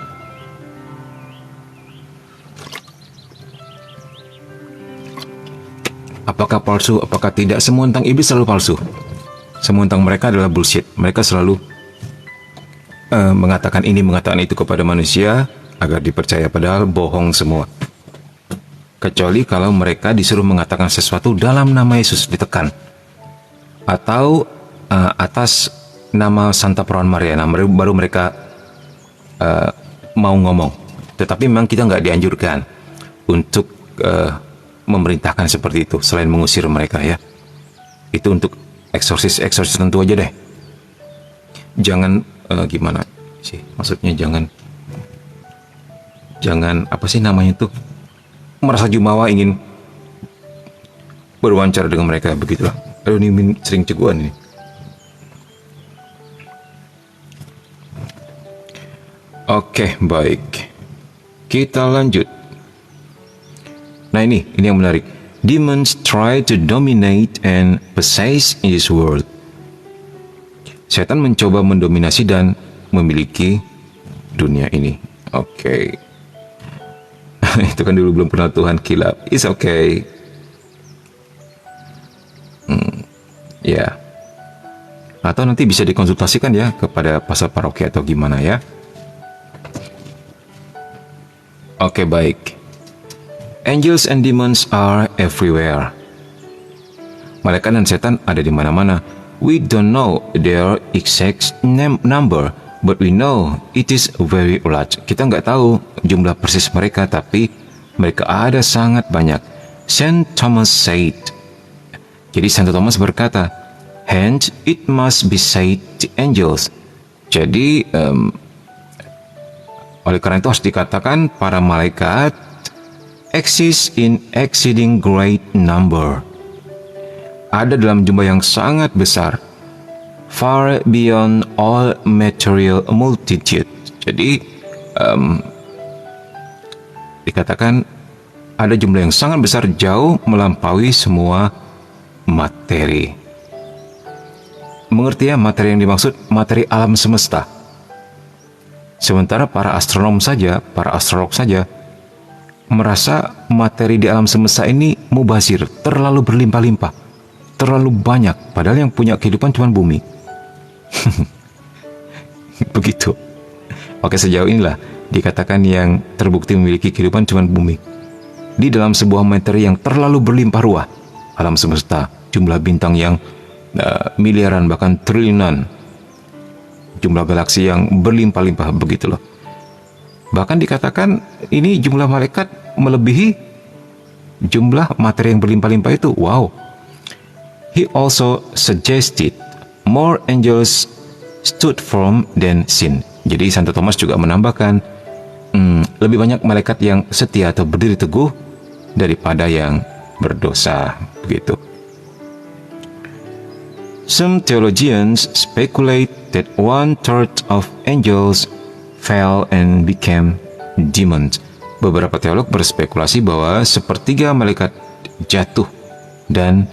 Apakah palsu, apakah tidak? Semua tentang iblis selalu palsu. Semua tentang mereka adalah bullshit. Mereka selalu mengatakan ini, mengatakan itu kepada manusia agar dipercaya, padahal bohong semua. Kecuali kalau mereka disuruh mengatakan sesuatu dalam nama Yesus, ditekan, atau atas nama Santa Perawan Maria, baru mereka mau ngomong. Tetapi memang kita nggak dianjurkan untuk memerintahkan seperti itu, selain mengusir mereka ya. Itu untuk eksorsis tentu aja deh. Jangan gimana sih maksudnya, jangan apa sih namanya itu, merasa jumawa ingin berwawancara dengan mereka, begitulah. Aduh, ini sering ceguan ini. Oke, baik, kita lanjut. Nah, ini yang menarik. Demons try to dominate and possess in this world. Setan mencoba mendominasi dan memiliki dunia ini. Oke. Itu kan dulu belum pernah Tuhan kilap. It's okay. Ya. Atau nanti bisa dikonsultasikan ya kepada pastor paroki atau gimana ya. Oke, baik. Angels and demons are everywhere. Malaikat dan setan ada di mana-mana. We don't know their exact number, but we know it is very large. Kita nggak tahu jumlah persis mereka, tapi mereka ada sangat banyak. Saint Thomas said. Jadi Santo Thomas berkata, hence it must be said the angels. Jadi oleh karena itu harus dikatakan para malaikat exist in exceeding great number. Ada dalam jumlah yang sangat besar, far beyond all material multitude. Jadi dikatakan ada jumlah yang sangat besar, jauh melampaui semua materi. Mengerti ya materi yang dimaksud? Materi alam semesta. Sementara para astronom saja, para astrolog saja merasa materi di alam semesta ini mubazir, terlalu berlimpah-limpah, terlalu banyak, padahal yang punya kehidupan cuma bumi. Begitu. Oke, sejauh inilah dikatakan yang terbukti memiliki kehidupan cuma bumi. Di dalam sebuah materi yang terlalu berlimpah ruah, alam semesta, jumlah bintang yang miliaran bahkan triliunan, jumlah galaksi yang berlimpah-limpah, begitu loh. Bahkan dikatakan ini jumlah malaikat melebihi jumlah materi yang berlimpah-limpah itu. Wow. He also suggested more angels stood firm than sin. Jadi Santo Thomas juga menambahkan lebih banyak malaikat yang setia atau berdiri teguh daripada yang berdosa, begitu. Some theologians speculate that 1/3 of angels fell and became demons. Beberapa teolog berspekulasi bahwa sepertiga malaikat jatuh dan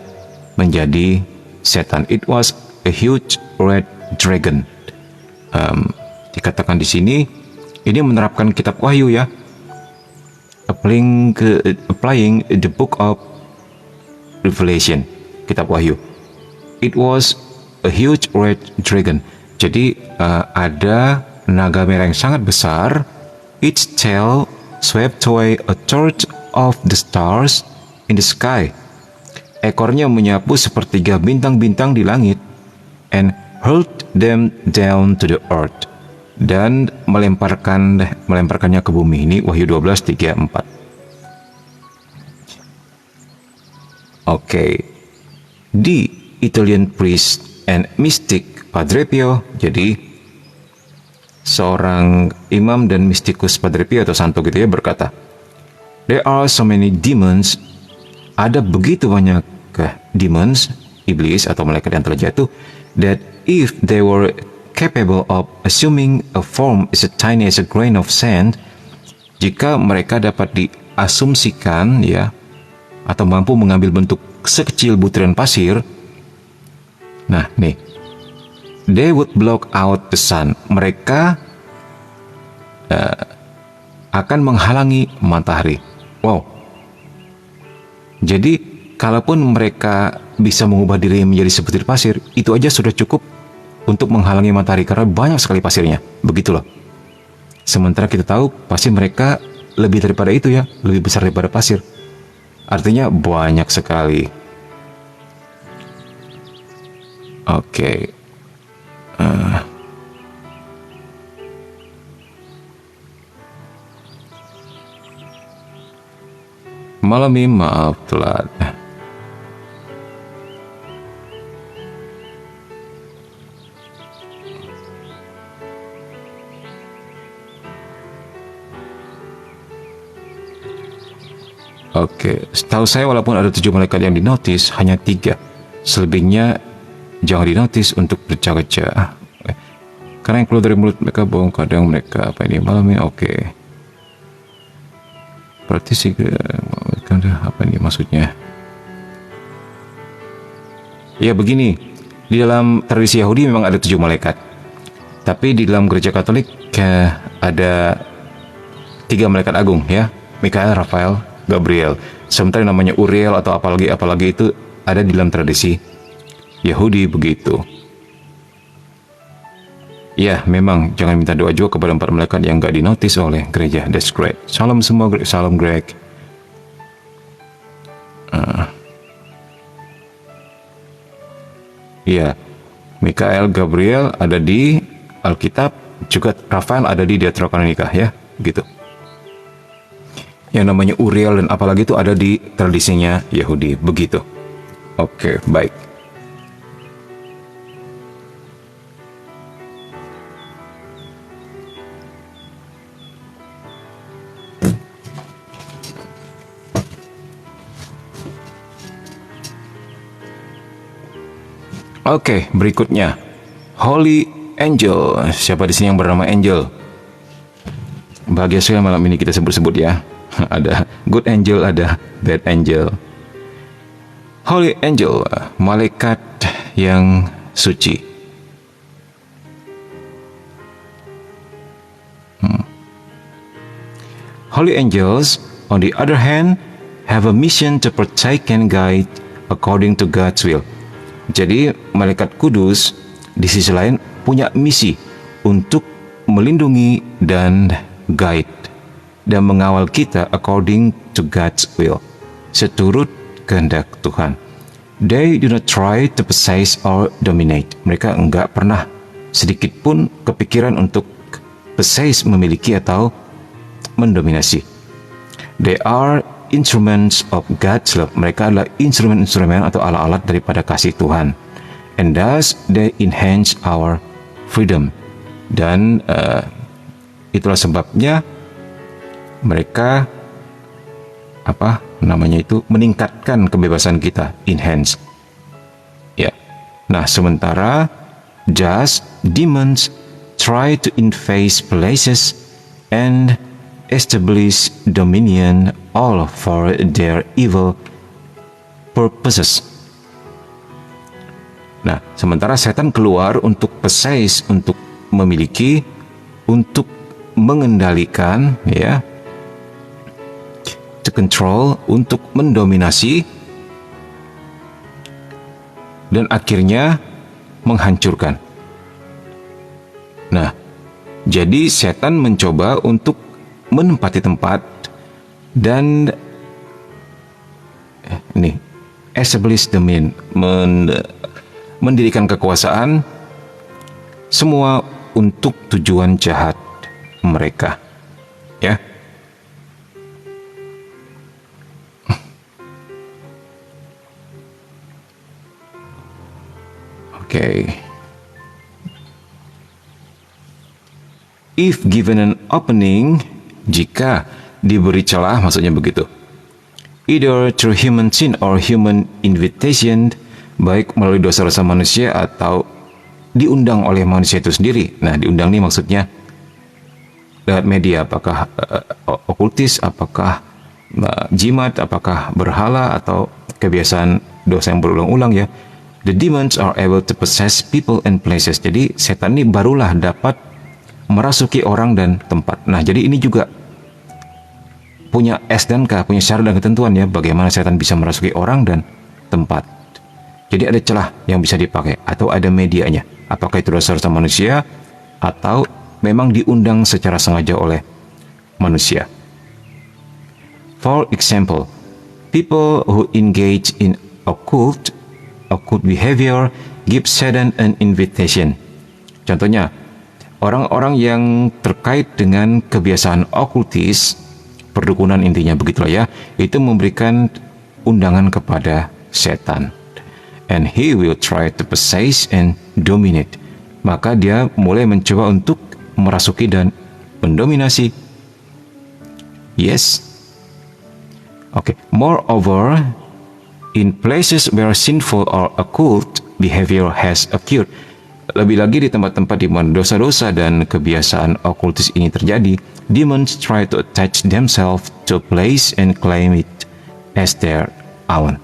menjadi setan. It was a huge red dragon. Dikatakan di sini ini menerapkan kitab Wahyu ya, applying the book of Revelation, kitab Wahyu. It was a huge red dragon. Jadi ada naga merah yang sangat besar. Its tail swept away a third of the stars in the sky. Ekornya menyapu sepertiga bintang-bintang di langit and hurled them down to the earth. Dan melemparkannya ke bumi. Ini Wahyu 12:3-4. Oke. The Italian priest and mystic Padre Pio, jadi seorang imam dan mistikus Padre Pio atau santo gitu ya, berkata, there are so many demons, ada begitu banyak demons, iblis atau malaikat yang telah jatuh, that if they were capable of assuming a form as tiny as a grain of sand, jika mereka dapat diasumsikan ya, atau mampu mengambil bentuk sekecil butiran pasir, nah nih, they would block out the sun, mereka akan menghalangi matahari. Wow. Jadi kalaupun mereka bisa mengubah diri menjadi sebutir pasir, itu aja sudah cukup untuk menghalangi matahari karena banyak sekali pasirnya. Begitu loh. Sementara kita tahu pasti mereka lebih daripada itu ya, lebih besar daripada pasir. Artinya banyak sekali. Oke. Malam ini maaf telat. Oke, setahu saya walaupun ada 7 malaikat yang dinotis, hanya 3. Selebihnya jangan dinotis untuk berjaga-jaga. Karena yang keluar dari mulut mereka bohong, kadang mereka apa ini malam ini. Oke. Berarti sih apa ini maksudnya? Ya begini, di dalam tradisi Yahudi memang ada 7 malaikat. Tapi di dalam gereja Katolik ada 3 malaikat agung ya, Mikael, Rafael, Gabriel. Sementara yang namanya Uriel atau apalagi itu ada di dalam tradisi Yahudi, begitu. Ya, memang jangan minta doa juga kepada 4 malaikat yang gak dinotis oleh gereja. That's great. Salam semua, salam Greg. Ya, Mikael, Gabriel ada di Alkitab, juga Rafael ada di Deuterokanonika ya, gitu. Yang namanya Uriel dan apalagi itu ada di tradisinya Yahudi, begitu. Oke, baik. Oke, berikutnya Holy Angel. Siapa di sini yang bernama Angel? Bahagia sekali malam ini kita sebut-sebut ya. Ada good angel, ada bad angel. Holy Angel, malaikat yang suci. Holy angels, on the other hand, have a mission to protect and guide according to God's will. Jadi malaikat kudus di sisi lain punya misi untuk melindungi dan guide dan mengawal kita according to God's will, seturut kehendak Tuhan. They do not try to possess or dominate. Mereka enggak pernah sedikit pun kepikiran untuk possess, memiliki atau mendominasi. They are instruments of God's love. Mereka adalah instrumen-instrumen atau alat-alat daripada kasih Tuhan. And thus they enhance our freedom. Dan itulah sebabnya mereka meningkatkan kebebasan kita, enhance. Ya. Nah, sementara just demons try to invade places and establish dominion, all for their evil purposes. Nah, sementara setan keluar untuk possess, untuk memiliki, untuk mengendalikan, ya, to control, untuk mendominasi, dan akhirnya menghancurkan. Nah, jadi setan mencoba untuk menempati tempat dan establish dominion, mendirikan kekuasaan, semua untuk tujuan jahat mereka, ya. Oke. If given an opening, jika diberi celah, maksudnya begitu, either through human sin or human invitation, baik melalui dosa-dosa manusia atau diundang oleh manusia itu sendiri. Nah, diundang ini maksudnya lewat media, apakah okultis, apakah jimat, apakah berhala, atau kebiasaan dosa yang berulang-ulang, ya. The demons are able to possess people and places. Jadi setan ini barulah dapat merasuki orang dan tempat. Nah, jadi ini juga punya S dan K, punya syarat dan ketentuan, ya, bagaimana setan bisa merasuki orang dan tempat. Jadi ada celah yang bisa dipakai atau ada medianya. Apakah itu dosa-dosa manusia atau memang diundang secara sengaja oleh manusia. For example, people who engage in occult behavior give Satan an invitation. Contohnya, orang-orang yang terkait dengan kebiasaan okultis, perdukunan intinya begitulah, ya, itu memberikan undangan kepada setan. And he will try to possess and dominate. Maka dia mulai mencoba untuk merasuki dan mendominasi. Yes. Okay. Moreover, in places where sinful or occult behavior has occurred, lebih lagi di tempat-tempat di mana dosa-dosa dan kebiasaan okultis ini terjadi, demons try to attach themselves to a place and claim it as their own.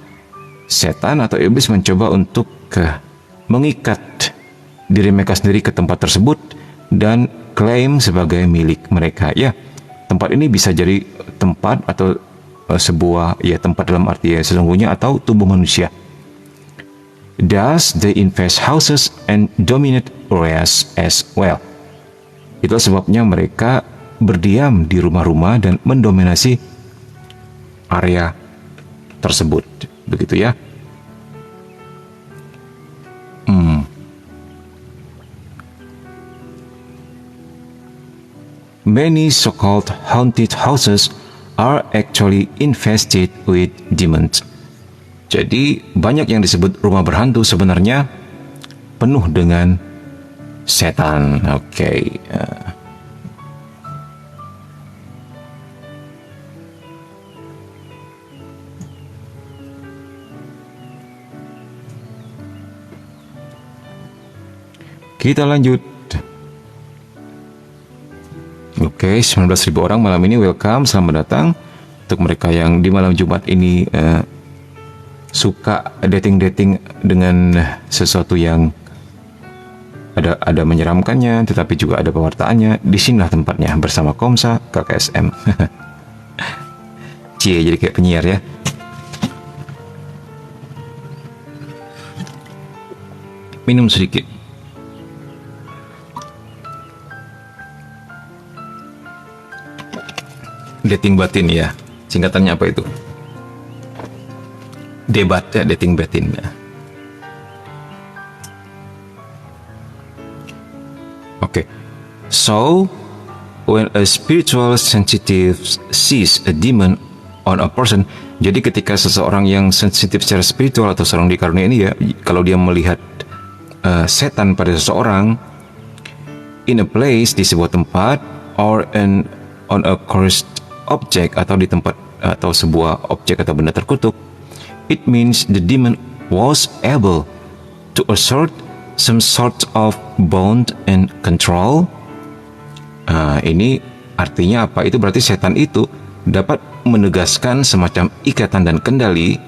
Setan atau iblis mencoba untuk mengikat diri mereka sendiri ke tempat tersebut dan klaim sebagai milik mereka. Ya, tempat ini bisa jadi tempat atau sebuah, ya, tempat dalam arti, ya, sesungguhnya, atau tubuh manusia. Thus they invest houses and dominate areas as well. Itulah sebabnya mereka berdiam di rumah-rumah dan mendominasi area tersebut. Begitu, ya. Many so-called haunted houses are actually infested with demons. Jadi banyak yang disebut rumah berhantu sebenarnya penuh dengan setan. Oke. Kita lanjut. Oke, 19.000 orang malam ini, welcome, selamat datang. Untuk mereka yang di malam Jumat ini suka dating-dating dengan sesuatu yang ada menyeramkannya, tetapi juga ada pewartaannya, disinilah tempatnya bersama Komsa KKSM. Cie, jadi kayak penyiar, ya. Minum sedikit. Dating batin ya. Singkatannya apa itu? Debat ya, dating batin ya. Oke. So, when a spiritual sensitive sees a demon on a person, jadi ketika seseorang yang sensitif secara spiritual atau seorang dikarunia ini ya, kalau dia melihat setan pada seseorang in a place, di sebuah tempat, or on a cursed object, atau di tempat atau sebuah objek atau benda terkutuk, it means the demon was able to assert some sort of bond and control. Ini artinya apa? Itu berarti setan itu dapat menegaskan semacam ikatan dan kendali,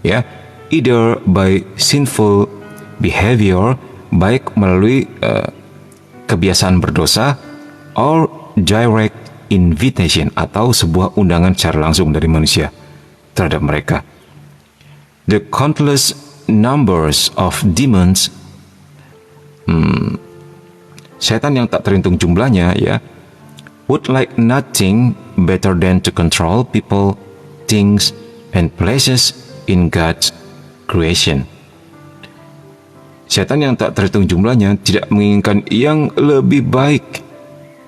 ya, either by sinful behavior, baik melalui kebiasaan berdosa, or direct invitation, atau sebuah undangan secara langsung dari manusia terhadap mereka. The countless numbers of demons, setan yang tak terhitung jumlahnya ya, would like nothing better than to control people, things, and places in God's creation. Setan yang tak terhitung jumlahnya tidak menginginkan yang lebih baik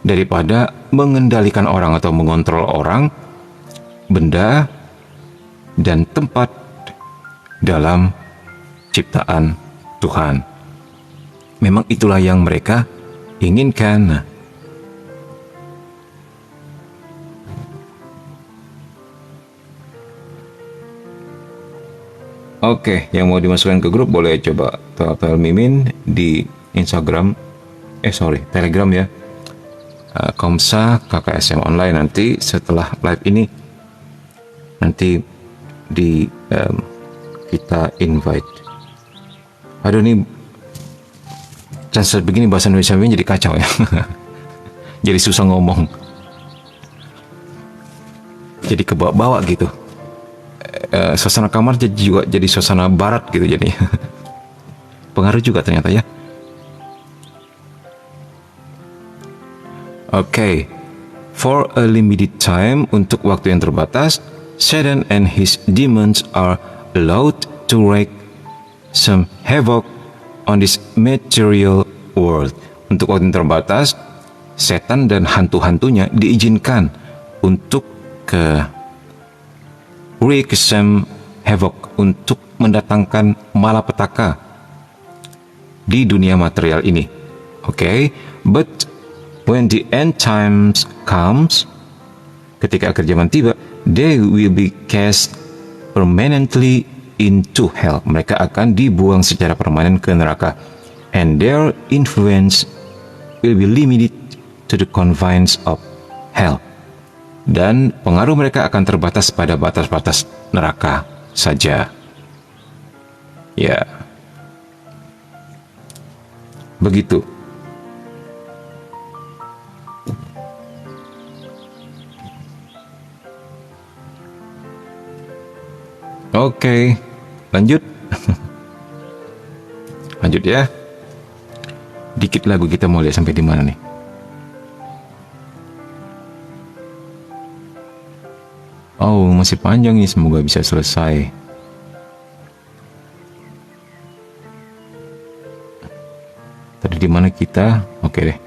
daripada mengendalikan orang atau mengontrol orang, benda, dan tempat dalam ciptaan Tuhan. Memang itulah yang mereka inginkan. Oke, yang mau dimasukkan ke grup boleh coba Tel Mimin di Instagram, Telegram ya. Komsa KKSM online, nanti setelah live ini nanti kita invite. Aduh, ini translate begini bahasa Indonesia ini jadi kacau ya. Jadi susah ngomong, jadi kebawa-bawa gitu. Suasana kamar juga jadi suasana barat gitu, jadi pengaruh juga ternyata ya. Oke, for a limited time, untuk waktu yang terbatas, Satan and his demons are allowed to wreak some havoc on this material world. Untuk waktu yang terbatas, setan dan hantu-hantunya diizinkan untuk wreak some havoc, untuk mendatangkan malapetaka di dunia material ini. Oke, but when the end times comes, ketika akhir zaman tiba, they will be cast permanently into hell. Mereka akan dibuang secara permanen ke neraka, and their influence will be limited to the confines of hell. Dan pengaruh mereka akan terbatas pada batas-batas neraka saja. Ya, begitu. Oke, lanjut. Lanjut ya. Dikit lagu, kita mau lihat sampai di mana nih. Oh, masih panjang nih, semoga bisa selesai. Tadi di mana kita? Oke deh.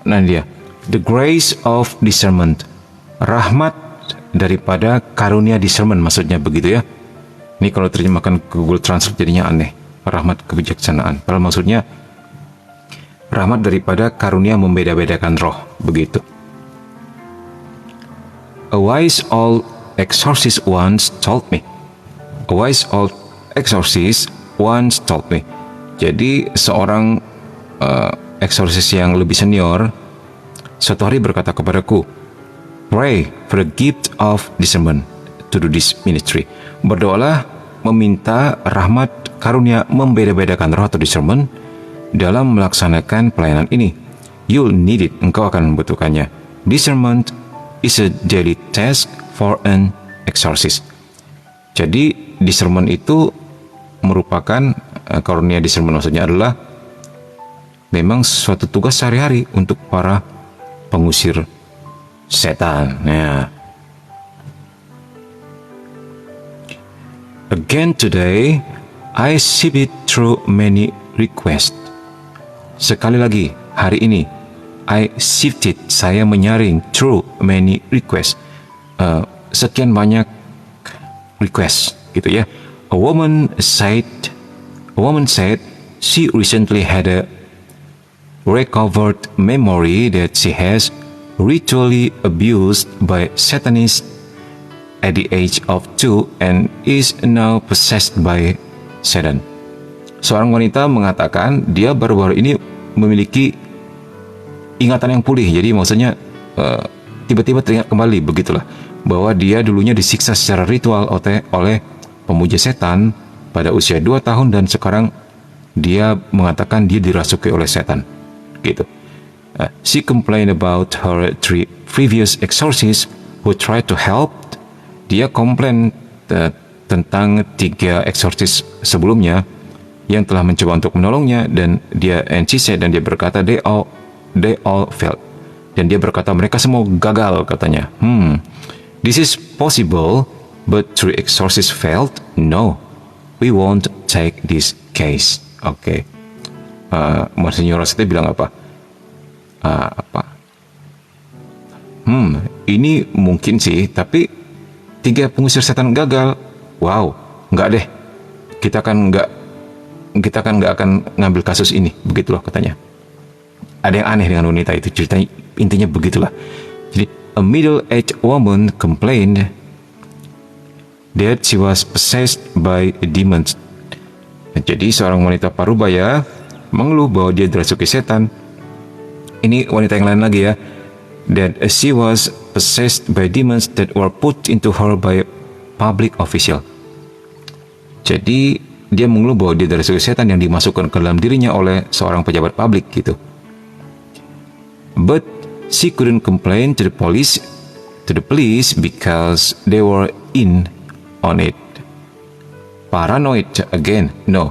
Nah dia, the grace of discernment, rahmat daripada karunia discernment, maksudnya begitu ya. Ini kalau terjemahkan Google Translate jadinya aneh, rahmat kebijaksanaan. Padahal maksudnya rahmat daripada karunia membeda-bedakan roh, begitu. A wise old exorcist once told me. A wise old exorcist once told me. Jadi seorang eksorsis yang lebih senior suatu hari berkata kepadaku, pray for the gift of discernment to do this ministry. Berdoalah meminta rahmat karunia membeda-bedakan roh atau discernment dalam melaksanakan pelayanan ini. You'll need it, engkau akan membutuhkannya. Discernment is a daily task for an exorcist. Jadi discernment itu merupakan karunia discernment, maksudnya adalah memang suatu tugas sehari-hari untuk para pengusir setan. Ya. Again today, I sifted through many requests. Sekali lagi, hari ini, I sifted, saya menyaring through many requests. Sekian banyak request, gitu ya. A woman said she recently had a recovered memory that she has ritually abused by Satanists at the age of 2 and is now possessed by Satan. Seorang wanita mengatakan dia baru-baru ini memiliki ingatan yang pulih. Jadi maksudnya tiba-tiba teringat kembali, begitulah, bahwa dia dulunya disiksa secara ritual oleh pemuja setan pada usia 2 tahun dan sekarang dia mengatakan dia dirasuki oleh setan. Gitu. She complained about her 3 previous exorcists who tried to help. Dia komplain tentang 3 eksorsis sebelumnya yang telah mencoba untuk menolongnya, dan dia dan dia berkata they all failed. Dan dia berkata mereka semua gagal, katanya. This is possible, but 3 exorcists failed? No, we won't take this case. Oke. Monsignor Rossetti bilang apa? Ini mungkin sih, tapi 3 pengusir setan gagal. Wow, nggak deh. Kita kan nggak akan ngambil kasus ini. Begitulah katanya. Ada yang aneh dengan wanita itu. Ceritanya intinya begitulah. Jadi, a middle-aged woman complained that she was possessed by demons. Jadi seorang wanita parubaya mengeluh bahwa dia dirasuki setan. Ini wanita yang lain lagi ya. That she was possessed by demons that were put into her by a public official. Jadi dia mengeluh bahwa dia dirasuki setan yang dimasukkan ke dalam dirinya oleh seorang pejabat publik gitu. But she couldn't complain to the police because they were in on it. Paranoid again, no.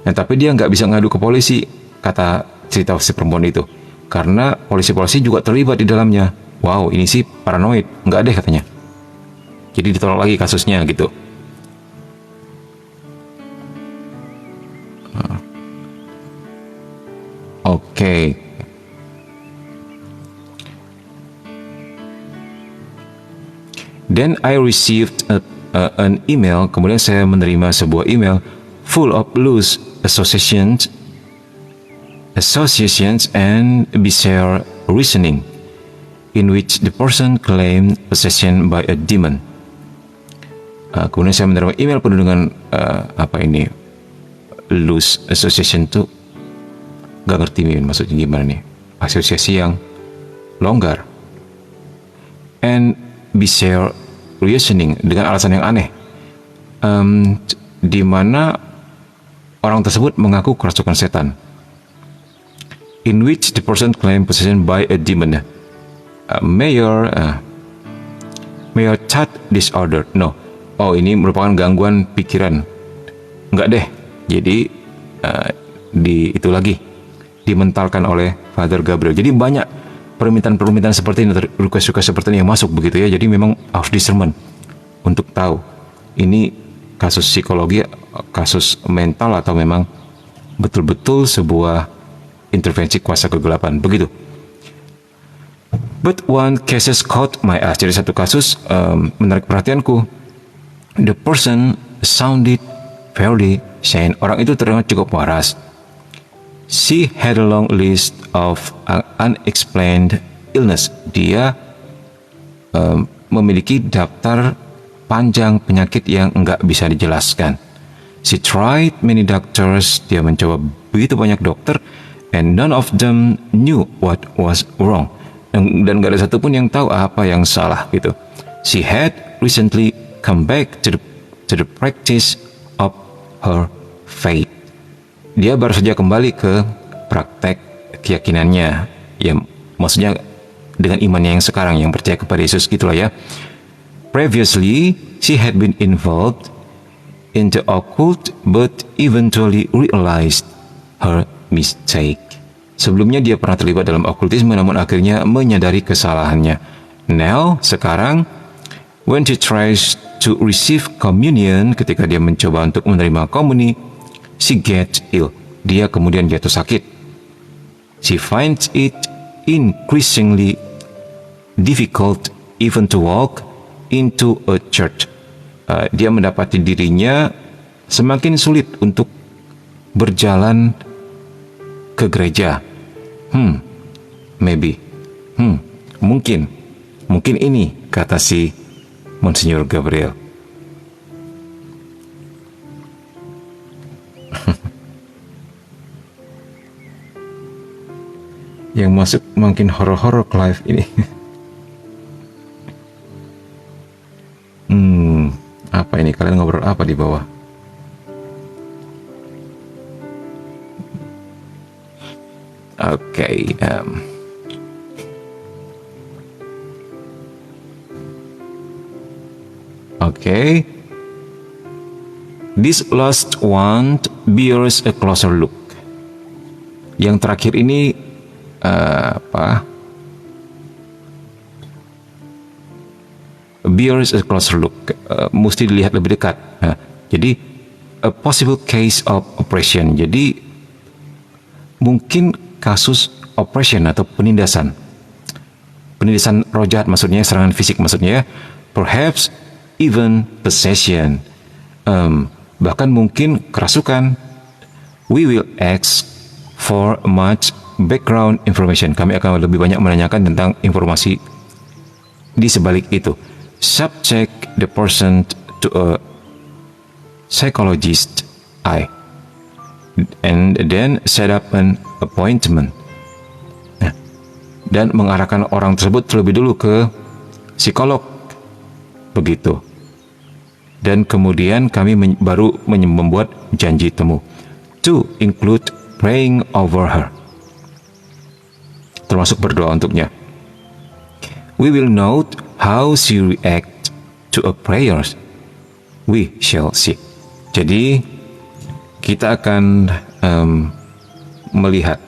Nah, tapi dia nggak bisa ngadu ke polisi, kata cerita si perempuan itu, karena polisi-polisi juga terlibat di dalamnya. Wow, ini sih paranoid, nggak deh katanya. Jadi ditolak lagi kasusnya gitu. Oke. Then I received an email. Kemudian saya menerima sebuah email full of loose associations and bizarre reasoning, in which the person claimed possession by a demon. Kemudian saya menerima email penuh dengan loose association tuh gak ngerti maksudnya gimana nih, asosiasi yang longgar, and bizarre reasoning, dengan alasan yang aneh, di mana orang tersebut mengaku kerasukan setan, in which the person claimed possession by a demon. Major thought disorder. No. Oh, ini merupakan gangguan pikiran. Enggak deh. Jadi itu lagi dimentalkan oleh Father Gabriel. Jadi banyak permintaan seperti ini, request seperti ini yang masuk begitu ya. Jadi memang harus discernment untuk tahu ini kasus psikologi, kasus mental, atau memang betul-betul sebuah intervensi kuasa kegelapan begitu. But one case caught my eye. Jadi satu kasus menarik perhatianku. The person sounded fairly sane. Orang itu terdengar cukup waras. She had a long list of unexplained illness. Dia memiliki daftar panjang penyakit yang enggak bisa dijelaskan. She tried many doctors. Dia mencoba begitu banyak dokter, and none of them knew what was wrong. Dan gak ada satupun yang tahu apa yang salah gitu. She had recently come back to the practice of her faith. Dia baru saja kembali ke praktek keyakinannya, ya maksudnya dengan imannya yang sekarang, yang percaya kepada Yesus gitulah ya. Previously, she had been involved in the occult, but eventually realized her mistake. Sebelumnya dia pernah terlibat dalam okultisme namun akhirnya menyadari kesalahannya. Now, sekarang, when she tries to receive communion, ketika dia mencoba untuk menerima komuni, she gets ill. Dia kemudian jatuh sakit. She finds it increasingly difficult even to walk into a church. Dia mendapati dirinya semakin sulit untuk berjalan ke gereja. Maybe. Mungkin ini, kata si Monsignor Gabriel. Yang masuk makin horor-horor Clive ini. Apa ini? Kalian ngobrol apa di bawah? Oke. Oke. This last one bears a closer look. Yang terakhir ini bears a closer look. Mesti dilihat lebih dekat. Jadi a possible case of oppression. Jadi mungkin kasus oppression atau penindasan roh jahat, maksudnya serangan fisik maksudnya ya. Perhaps even possession, bahkan mungkin kerasukan. We will ask for much background information. Kami akan lebih banyak menanyakan tentang informasi di sebalik itu. Subject the person to a psychologist and then set up an appointment. Dan mengarahkan orang tersebut terlebih dulu ke psikolog. Begitu. Dan kemudian kami baru membuat janji temu. To include praying over her. Termasuk berdoa untuknya. We will note how she react to a prayers. We shall see. Jadi kita akan melihat,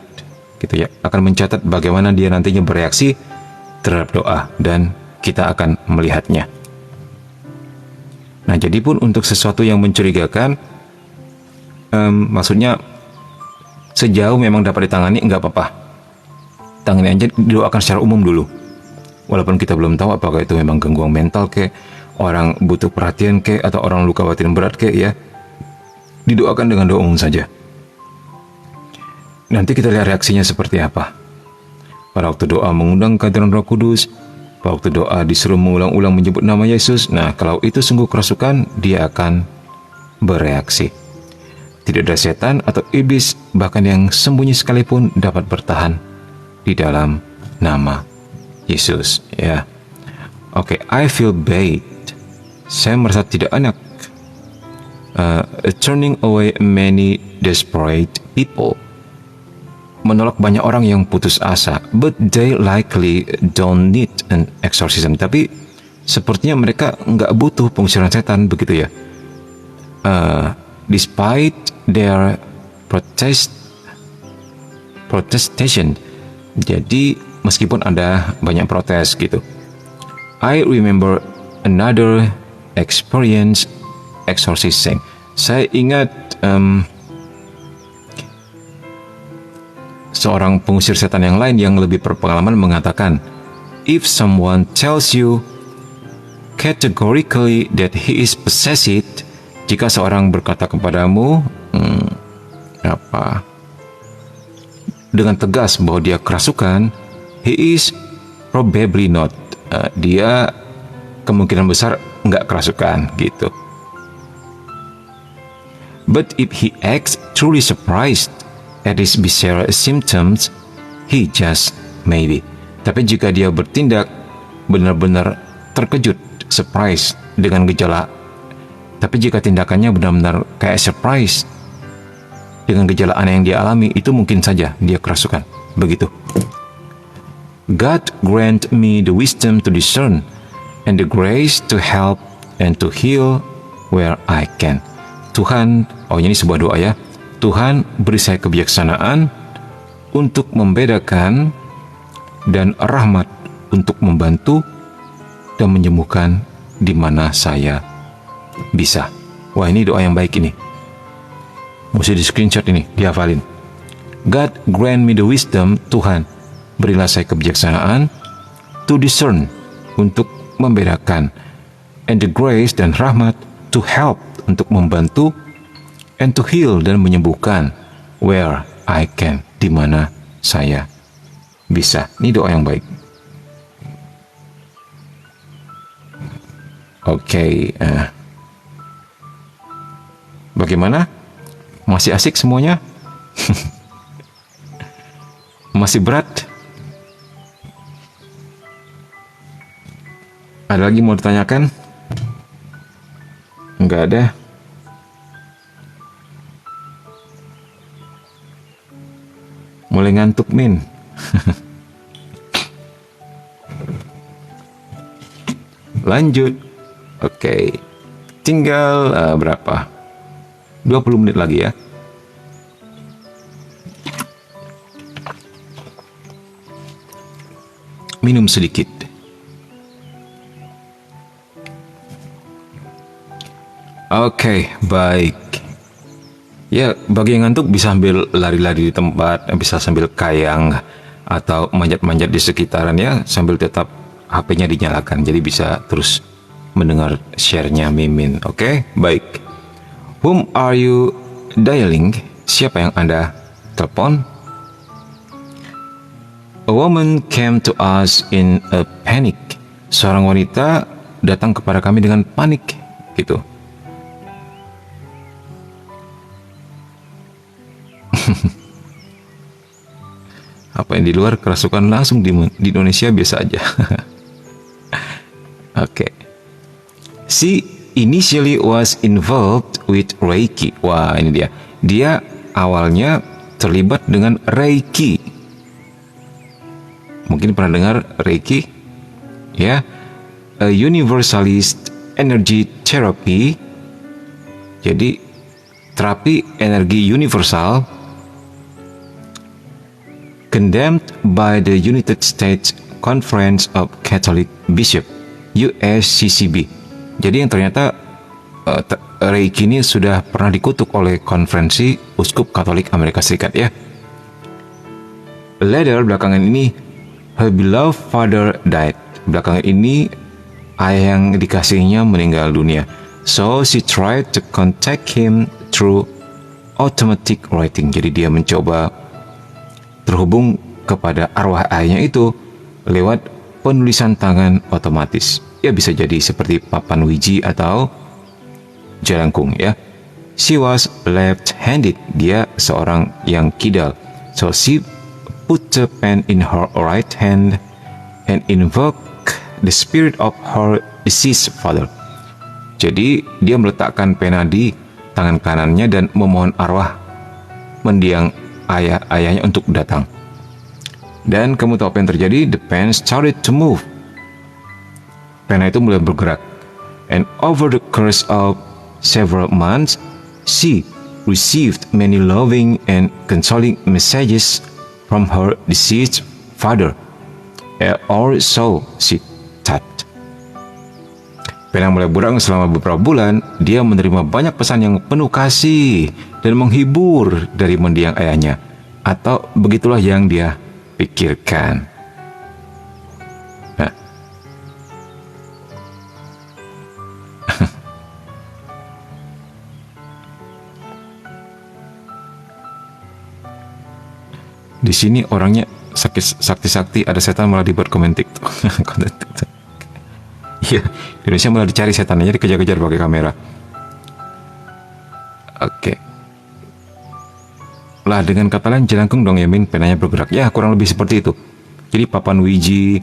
gitu ya, akan mencatat bagaimana dia nantinya bereaksi terhadap doa dan kita akan melihatnya. Nah, jadi pun untuk sesuatu yang mencurigakan, maksudnya sejauh memang dapat ditangani, enggak apa-apa. Tangani aja, didoakan secara umum dulu. Walaupun kita belum tahu apakah itu memang gangguan mental ke, orang butuh perhatian ke, atau orang luka batin berat ke, ya. Didoakan dengan doa umum saja. Nanti kita lihat reaksinya seperti apa. Pada waktu doa mengundang kehadiran Roh Kudus, pada waktu doa disuruh mengulang-ulang menyebut nama Yesus. Nah, kalau itu sungguh kerasukan, dia akan bereaksi. Tidak ada setan atau iblis, bahkan yang sembunyi sekalipun dapat bertahan di dalam nama Yesus. Ya, oke. I feel bad. Saya merasa tidak enak. Turning away many desperate people. Menolak banyak orang yang putus asa. But they likely don't need an exorcism. Tapi sepertinya mereka nggak butuh pengusiran setan, begitu ya. Despite their protestation. Jadi meskipun ada banyak protes gitu. I remember another experience exorcising. Saya ingat seorang pengusir setan yang lain yang lebih berpengalaman mengatakan, if someone tells you categorically that he is possessed, jika seorang berkata kepadamu dengan tegas bahwa dia kerasukan, he is probably not. Dia kemungkinan besar nggak kerasukan gitu. But if he acts truly surprised at his bizarre symptoms, he just maybe. Tapi jika dia bertindak benar-benar terkejut, surprise dengan gejala, tapi jika tindakannya benar-benar kayak surprise dengan gejala aneh yang dia alami, itu mungkin saja dia kerasukan. Begitu. God grant me the wisdom to discern and the grace to help and to heal where I can. Tuhan, ini sebuah doa ya. Tuhan beri saya kebijaksanaan untuk membedakan, dan rahmat untuk membantu dan menyembuhkan di mana saya bisa. Wah, ini doa yang baik ini. Mesti di screenshot ini, dihafalin. God grant me the wisdom, Tuhan berilah saya kebijaksanaan, to discern, untuk membedakan, and the grace, dan rahmat, to help, untuk membantu, and to heal, dan menyembuhkan, where I can, di mana saya bisa. Ini doa yang baik. Oke, bagaimana? Masih asik semuanya? Masih berat? Ada lagi mau ditanyakan? Enggak ada. Mulai ngantuk, Min. Lanjut. Oke. Tinggal berapa? 20 menit lagi ya. Minum sedikit. Oke, baik. Ya, bagi yang ngantuk bisa sambil lari-lari di tempat, bisa sambil kayang atau manjat-manjat di sekitaran ya, sambil tetap HP-nya dinyalakan. Jadi bisa terus mendengar share-nya Mimin. Oke, baik. Whom are you dialing? Siapa yang Anda telepon? A woman came to us in a panic. Seorang wanita datang kepada kami dengan panik, gitu. Apa yang di luar kerasukan langsung di Indonesia biasa aja. Oke. She initially was involved with Reiki. Wah, ini dia. Dia awalnya terlibat dengan Reiki. Mungkin pernah dengar Reiki? Ya. A universalist energy therapy. Jadi terapi energi universal condemned by the United States Conference of Catholic Bishops, USCCB. Jadi yang ternyata Reiki ini sudah pernah dikutuk oleh konferensi uskup Katolik Amerika Serikat ya. Later, belakangan ini, her beloved father died. Belakangan ini ayah yang dikasihnya meninggal dunia. So she tried to contact him through automatic writing. Jadi dia mencoba terhubung kepada arwah ayahnya itu lewat penulisan tangan otomatis. Ya bisa jadi seperti papan wiji atau jelangkung ya. She was left-handed. Dia seorang yang kidal. So she put the pen in her right hand and invoked the spirit of her deceased father. Jadi dia meletakkan pena di tangan kanannya dan memohon arwah mendiang ayahnya untuk datang. Dan kamu tahu apa yang terjadi? The pen started to move. Pena itu mulai bergerak. And over the course of several months, she received many loving and consoling messages from her deceased father. Or so she thought. Pena mulai bergerak selama beberapa bulan. Dia menerima banyak pesan yang penuh kasih dan menghibur dari mendiang ayahnya. Atau begitulah yang dia pikirkan. Nah. Di sini orangnya sakti-sakti, ada setan malah dibuat komen TikTok. Konten TikTok. Iya, di Indonesia malah dicari setannya, dikejar-kejar pakai kamera. Oke. Lah dengan kata lain jelangkung dong ya Min, penanya bergerak. Ya kurang lebih seperti itu. Jadi papan wiji,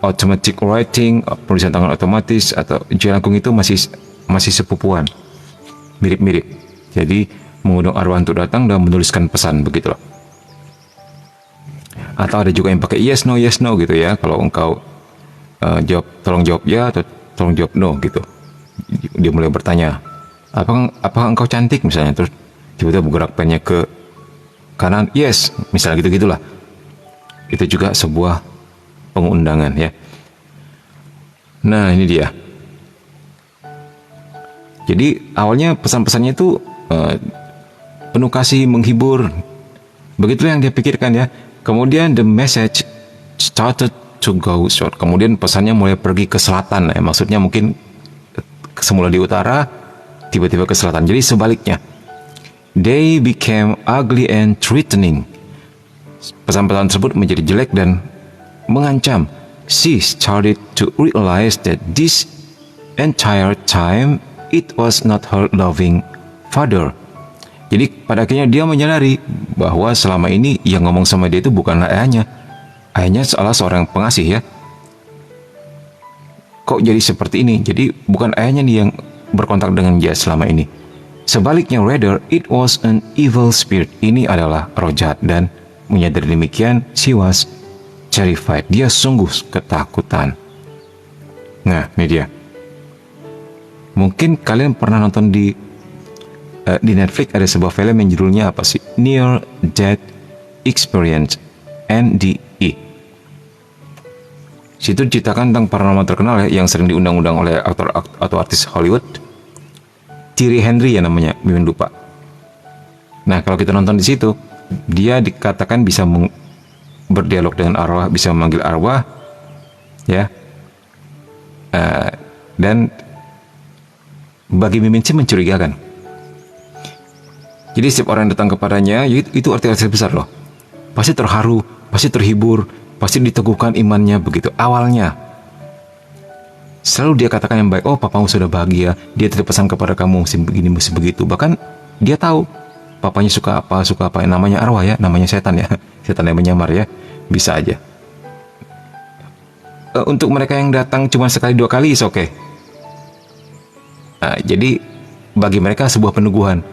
automatic writing, penulisan tangan otomatis, atau jelangkung itu masih sepupuan, mirip-mirip. Jadi mengundang arwah untuk datang dan menuliskan pesan begitulah. Atau ada juga yang pakai yes no gitu ya. Kalau engkau tolong jawab ya atau tolong jawab no gitu. Dia mulai bertanya, apakah engkau cantik misalnya, terus tiba-tiba bergerak pennya ke kanan, yes, misalnya gitu-gitulah. Itu juga sebuah pengundangan ya. Nah, ini dia. Jadi awalnya pesan-pesannya itu penuh kasih, menghibur. Begitulah yang dia pikirkan ya. Kemudian the message started to go south. Kemudian pesannya mulai pergi ke selatan ya. Maksudnya mungkin semula di utara, tiba-tiba ke selatan. Jadi sebaliknya. They became ugly and threatening. Pesan-pesan tersebut menjadi jelek dan mengancam. She started to realize that this entire time it was not her loving father. Jadi pada akhirnya dia menyadari bahwa selama ini yang ngomong sama dia itu bukanlah ayahnya. Ayahnya salah seorang pengasih ya. Kok jadi seperti ini? Jadi bukan ayahnya nih yang berkontak dengan dia selama ini. Sebaliknya, rather it was an evil spirit. Ini adalah roh jahat, dan menyadari demikian, she was terrified. Dia sungguh ketakutan. Nah, ini dia. Mungkin kalian pernah nonton di Netflix ada sebuah film yang judulnya apa sih? Near Death Experience, NDE. Situ ceritakan tentang paranormal terkenal ya, yang sering diundang-undang oleh aktor atau artis Hollywood. Thierry Henry ya namanya, mimin lupa. Nah, kalau kita nonton di situ, dia dikatakan bisa berdialog dengan arwah, bisa memanggil arwah, ya. Dan bagi mimin sih mencurigakan. Jadi setiap orang yang datang kepadanya, itu arti-arti besar loh. Pasti terharu, pasti terhibur, pasti diteguhkan imannya begitu. Awalnya selalu dia katakan yang baik. Oh, papamu sudah bahagia, dia tidak pesan kepada kamu mesti begini, mesti begitu. Bahkan dia tahu papanya suka apa. Namanya arwah ya, namanya setan ya. Setan yang menyamar ya, bisa aja. Untuk mereka yang datang cuma sekali dua kali is okay. Nah, jadi bagi mereka sebuah peneguhan,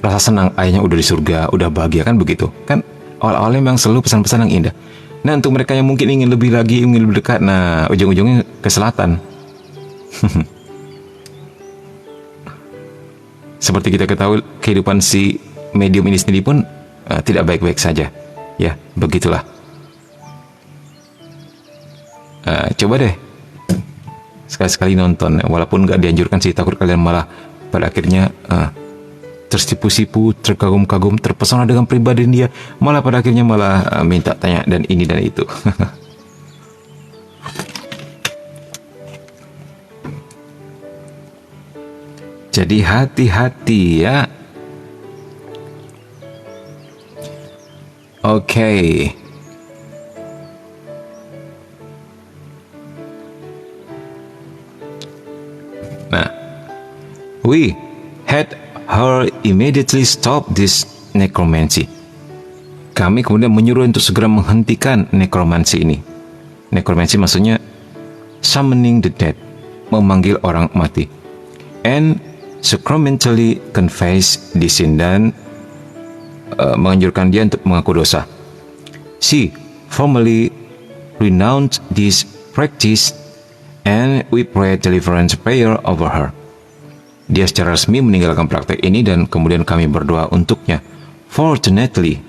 rasa senang ayahnya udah di surga, udah bahagia kan begitu. Kan awal-awalnya memang selalu pesan-pesan yang indah. Nah, untuk mereka yang mungkin ingin lebih lagi, ingin lebih dekat, nah ujung-ujungnya ke selatan. Seperti kita ketahui, kehidupan si medium ini sendiri pun tidak baik-baik saja. Ya, begitulah. Coba deh sekali-sekali nonton, walaupun nggak dianjurkan sih, takut kalian malah pada akhirnya tersipu-sipu, terkagum-kagum, terpesona dengan pribadi dia, malah pada akhirnya malah minta tanya dan ini dan itu. Jadi hati-hati ya. Oke. Nah, we had her immediately stop this necromancy. Kami kemudian menyuruh untuk segera menghentikan nekromansi ini. Nekromansi maksudnya summoning the dead, memanggil orang mati. And sacramentally confess the sin, dan menganjurkan dia untuk mengaku dosa. She formally renounced this practice and we pray deliverance prayer over her. Dia secara resmi meninggalkan praktek ini dan kemudian kami berdoa untuknya. Fortunately,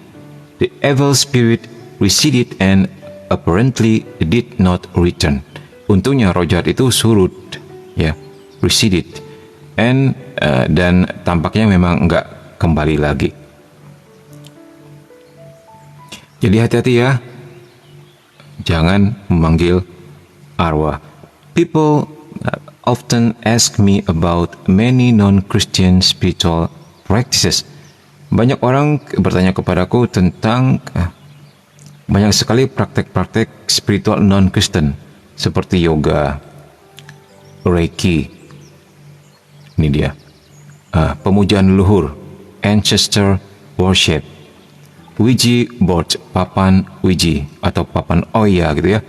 the evil spirit receded and apparently did not return. Untungnya roh jahat itu surut, ya, receded. Dan tampaknya memang enggak kembali lagi. Jadi hati-hati ya, jangan memanggil arwah. People often ask me about many non-Christian spiritual practices. Banyak orang bertanya kepadaku tentang banyak sekali praktek-praktek spiritual non-Kristen seperti yoga, reiki. Ini dia, pemujaan leluhur, ancestor worship, Ouija board, papan Ouija atau papan Oya gitu ya.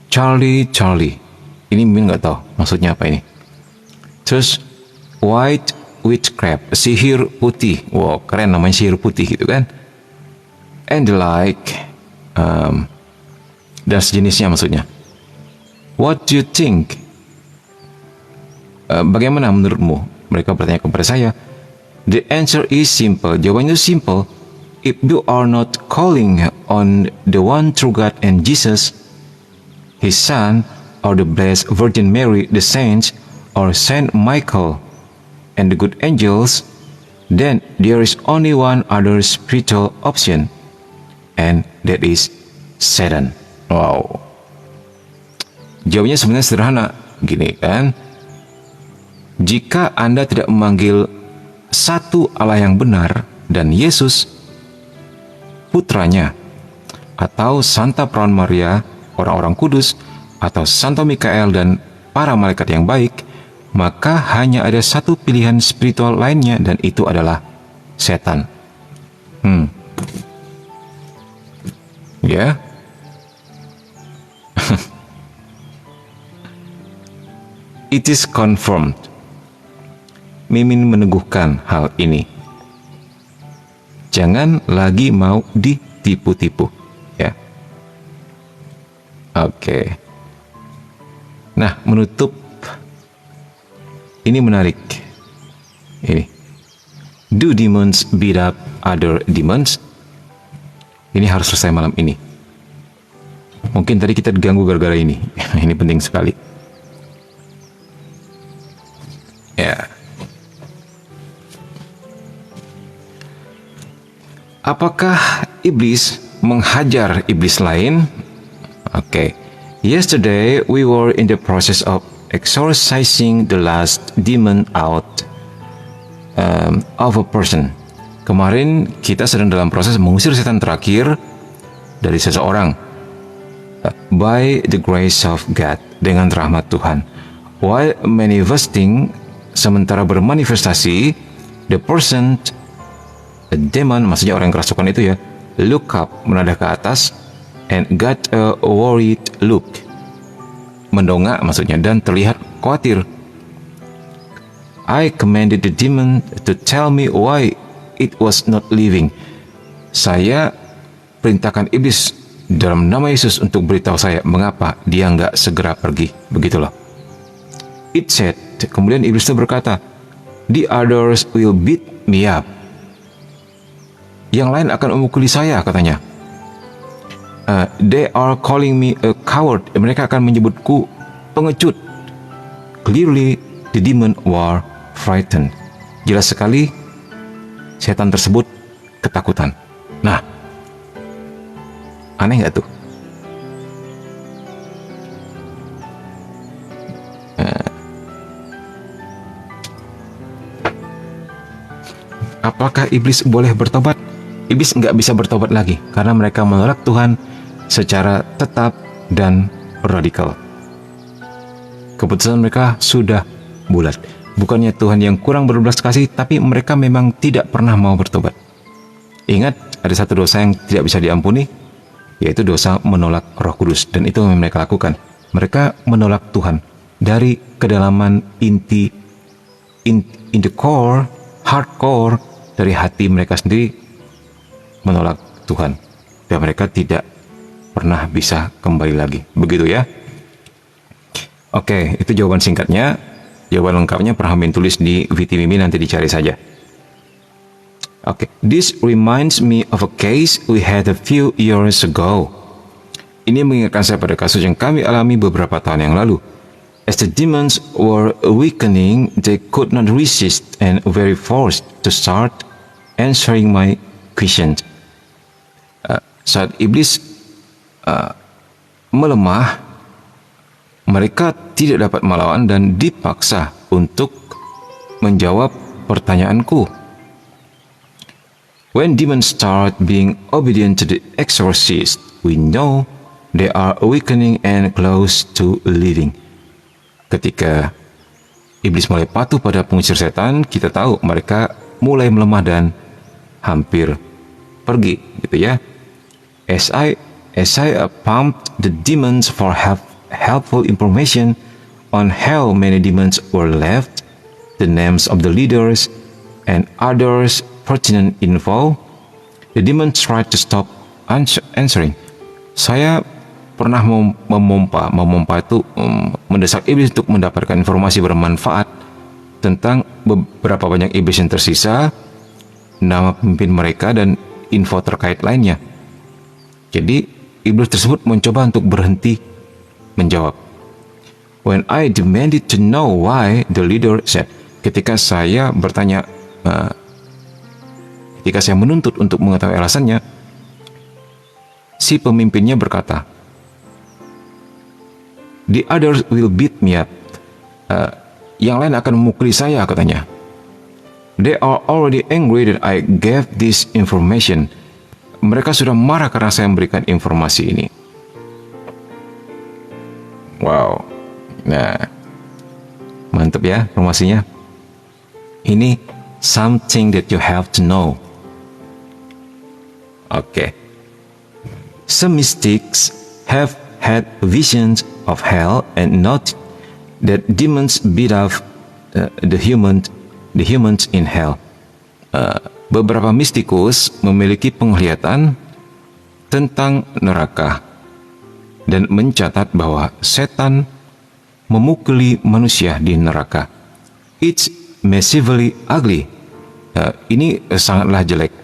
Charlie, ini Min nggak tahu maksudnya apa ini. Terus white witchcraft, sihir putih. Wow, keren namanya sihir putih gitu kan. And the like, dan sejenisnya maksudnya. What do you think? Bagaimana menurutmu? Mereka bertanya kepada saya. The answer is simple. Jawabannya simple. if you are not calling on the one true God and Jesus, His Son, or the Blessed Virgin Mary, the saints, or Saint Michael, and the good angels, then there is only one other spiritual option, and that is Satan. Wow. Jawabnya sebenarnya sederhana, gini kan? Jika Anda tidak memanggil satu Allah yang benar dan Yesus, putranya, atau Santa Perawan Maria, orang-orang kudus, atau Santo Mikael dan para malaikat yang baik, maka hanya ada satu pilihan spiritual lainnya, dan itu adalah setan. Ya. It is confirmed. Mimin meneguhkan hal ini. Jangan lagi mau ditipu-tipu, ya. Oke. Nah, menutup ini menarik. Ini. Do demons beat up other demons? Ini harus selesai malam ini. Mungkin tadi kita diganggu gara-gara ini. Ini penting sekali. Ya. Apakah iblis menghajar iblis lain? Oke. Yesterday we were in the process of exorcising the last demon out of a person. Kemarin kita sedang dalam proses mengusir setan terakhir dari seseorang by the grace of God, dengan rahmat Tuhan. While manifesting, sementara bermanifestasi, the person, the demon, maksudnya orang yang kerasukan itu ya, look up, menadah ke atas, and got a worried look, mendongak maksudnya, dan terlihat khawatir. I commanded the demon to tell me why it was not leaving. Saya perintahkan iblis dalam nama Yesus untuk beritahu saya mengapa dia nggak segera pergi. Begitulah. It said, kemudian iblis itu berkata, the others will beat me up. Yang lain akan memukuli saya, katanya. They are calling me a coward. Mereka akan menyebutku pengecut. Clearly, the demon were frightened. Jelas sekali, setan tersebut ketakutan. Nah, aneh nggak tuh? Apakah iblis boleh bertobat? Iblis nggak bisa bertobat lagi karena mereka menolak Tuhan secara tetap dan radikal. Keputusan mereka sudah bulat. Bukannya Tuhan yang kurang berbelas kasih, tapi mereka memang tidak pernah mau bertobat. Ingat, ada satu dosa yang tidak bisa diampuni, yaitu dosa menolak Roh Kudus, dan itu yang mereka lakukan. Mereka menolak Tuhan dari kedalaman inti, in the core, hardcore dari hati mereka sendiri, menolak Tuhan, dan mereka tidak pernah bisa kembali lagi. Begitu ya. Oke, itu jawaban singkatnya. Jawaban lengkapnya Prahamin tulis di VT Mimi, nanti dicari saja. Oke, this reminds me of a case we had a few years ago. Ini mengingatkan saya pada kasus yang kami alami beberapa tahun yang lalu. As the demons were weakening, they could not resist and were forced to start answering my questions. Saat iblis melemah, mereka tidak dapat melawan dan dipaksa untuk menjawab pertanyaanku. When demons start being obedient to the exorcist, we know they are awakening and close to leaving. Ketika iblis mulai patuh pada pengusir setan, kita tahu mereka mulai melemah dan hampir pergi, gitu ya. As I pumped the demons for helpful information on how many demons were left, the names of the leaders, and others pertinent info, the demons tried to stop answering. Saya pernah memompa itu mendesak iblis untuk mendapatkan informasi bermanfaat tentang beberapa banyak iblis yang tersisa, nama pemimpin mereka, dan info terkait lainnya. Jadi iblis tersebut mencoba untuk berhenti menjawab. When I demanded to know why, the leader said, ketika saya bertanya, ketika saya menuntut untuk mengetahui alasannya, si pemimpinnya berkata, the others will beat me up. Yang lain akan memukuli saya, katanya. They are already angry that I gave this information. Mereka sudah marah karena saya memberikan informasi ini. Wow. Nah, mantap ya informasinya. Ini something that you have to know. Oke. Some mystics have had visions of hell and not that demons beat up the humans in hell. Beberapa mistikus memiliki penglihatan tentang neraka dan mencatat bahwa setan memukuli manusia di neraka. It's massively ugly. Ini sangatlah jelek.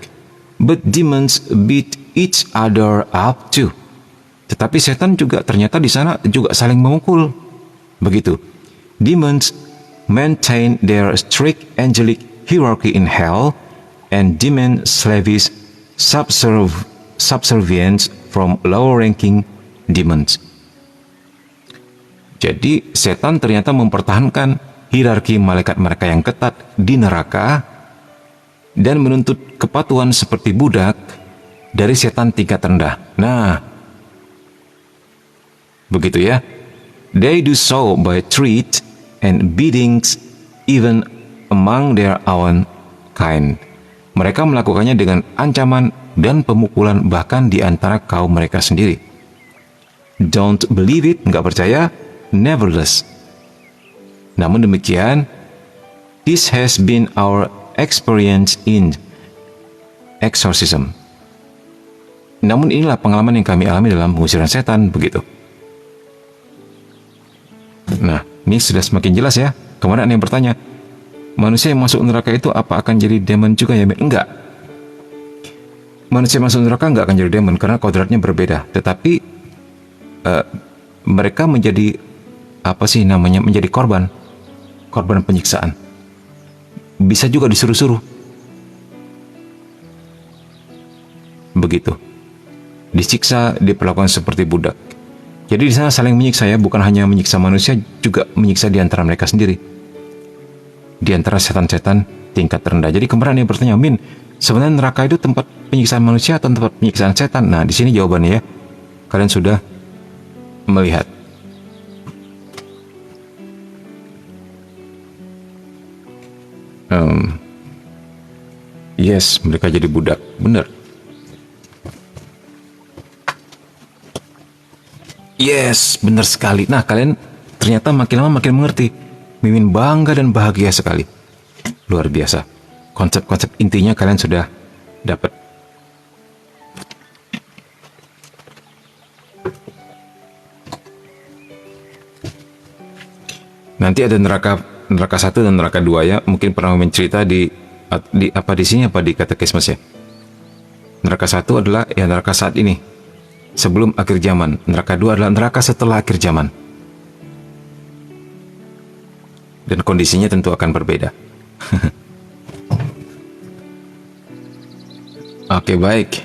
But demons beat each other up too. Tetapi setan juga ternyata di sana juga saling memukul. Begitu. Demons maintain their strict angelic hierarchy in hell and demand slavish subservience from lower-ranking demons. Jadi setan ternyata mempertahankan hierarki malaikat mereka yang ketat di neraka dan menuntut kepatuhan seperti budak dari setan tingkat rendah. Nah, begitu ya. They do so by threat and beatings even among their own kind. Mereka melakukannya dengan ancaman dan pemukulan bahkan di antara kaum mereka sendiri. Don't believe it, nggak percaya? Nevertheless. Namun demikian, this has been our experience in exorcism. Namun inilah pengalaman yang kami alami dalam pengusiran setan, begitu. Nah, ini sudah semakin jelas ya. Kemarin ada yang bertanya, manusia yang masuk neraka itu apa akan jadi demon juga ya? Enggak. Manusia yang masuk neraka enggak akan jadi demon karena kodratnya berbeda. Tetapi mereka menjadi menjadi korban penyiksaan. Bisa juga disuruh-suruh. Begitu. Disiksa, diperlakukan seperti budak. Jadi di sana saling menyiksa ya, bukan hanya menyiksa manusia, juga menyiksa di antara mereka sendiri. Di antara setan-setan tingkat rendah. Jadi kemarin yang bertanya, Min, sebenarnya neraka itu tempat penyiksaan manusia atau tempat penyiksaan setan? Nah, di sini jawabannya ya. Kalian sudah melihat. Yes, mereka jadi budak. Benar. Yes, benar sekali. Nah, kalian ternyata makin lama makin mengerti. Mimin bangga dan bahagia sekali. Luar biasa. Konsep-konsep intinya kalian sudah dapat. Nanti ada neraka 1 dan neraka 2 ya. Mungkin pernah Mimin cerita di sini apa di katekismus ya. Neraka 1 adalah ya neraka saat ini, sebelum akhir zaman. Neraka 2 adalah neraka setelah akhir zaman. Dan kondisinya tentu akan berbeda. Oke, baik.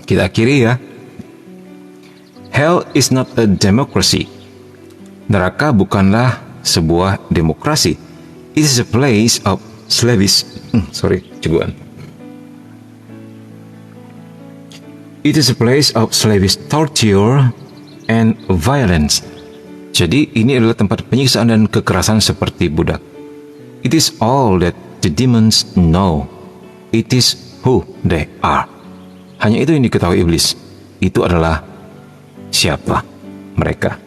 Kita akhiri ya. Hell is not a democracy. Neraka bukanlah sebuah demokrasi. It is a place of slavish It is a place of slavish torture and violence. Jadi ini adalah tempat penyiksaan dan kekerasan seperti budak. It is all that the demons know. It is who they are. Hanya itu yang diketahui iblis. Itu adalah siapa mereka.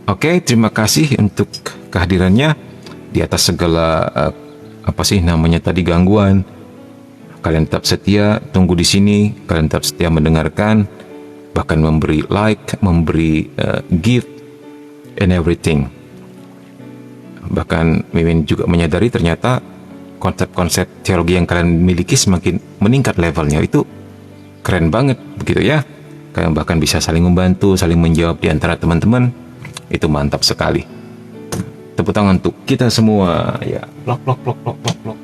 Oke, terima kasih untuk kehadirannya di atas segala gangguan. Kalian tetap setia, tunggu di sini. Kalian tetap setia mendengarkan, bahkan memberi like, memberi gift and everything. Bahkan Mimin juga menyadari ternyata konsep-konsep teologi yang kalian miliki semakin meningkat levelnya. Itu keren banget begitu ya. Kalian bahkan bisa saling membantu, saling menjawab di antara teman-teman. Itu mantap sekali. Tepuk tangan untuk kita semua ya. Plok plok plok plok plok plok.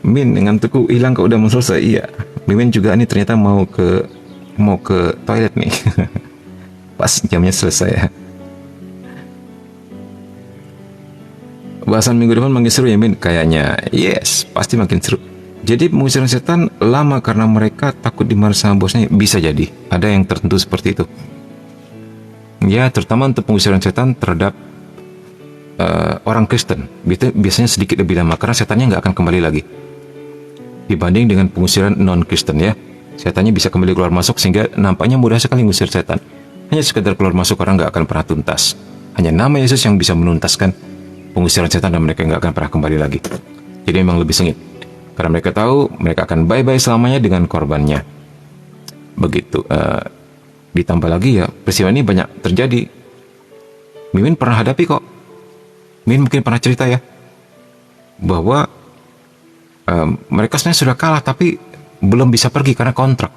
Min, ngantukku hilang kok udah mau selesai. Iya, Mimin juga nih ternyata mau ke toilet nih. Pas jamnya selesai ya. Bahasan minggu depan makin seru ya Min? Kayaknya yes, pasti makin seru. Jadi pengusiran setan lama karena mereka takut dimarahi sama bosnya. Bisa jadi, ada yang tertentu seperti itu. Ya, terutama untuk pengusiran setan terhadap orang Kristen. Biasanya sedikit lebih lama karena setannya nggak akan kembali lagi. Dibanding dengan pengusiran non-Kristen ya. Setannya bisa kembali keluar masuk sehingga nampaknya mudah sekali mengusir setan. Hanya sekedar keluar masuk orang nggak akan pernah tuntas. Hanya nama Yesus yang bisa menuntaskan pengusiran setan dan mereka nggak akan pernah kembali lagi. Jadi memang lebih sengit. Karena mereka tahu mereka akan bye-bye selamanya dengan korbannya. Begitu. Ditambah lagi ya, peristiwa ini banyak terjadi. Mimin pernah hadapi kok. Mimin mungkin pernah cerita ya. Bahwa mereka sebenarnya sudah kalah tapi belum bisa pergi karena kontrak.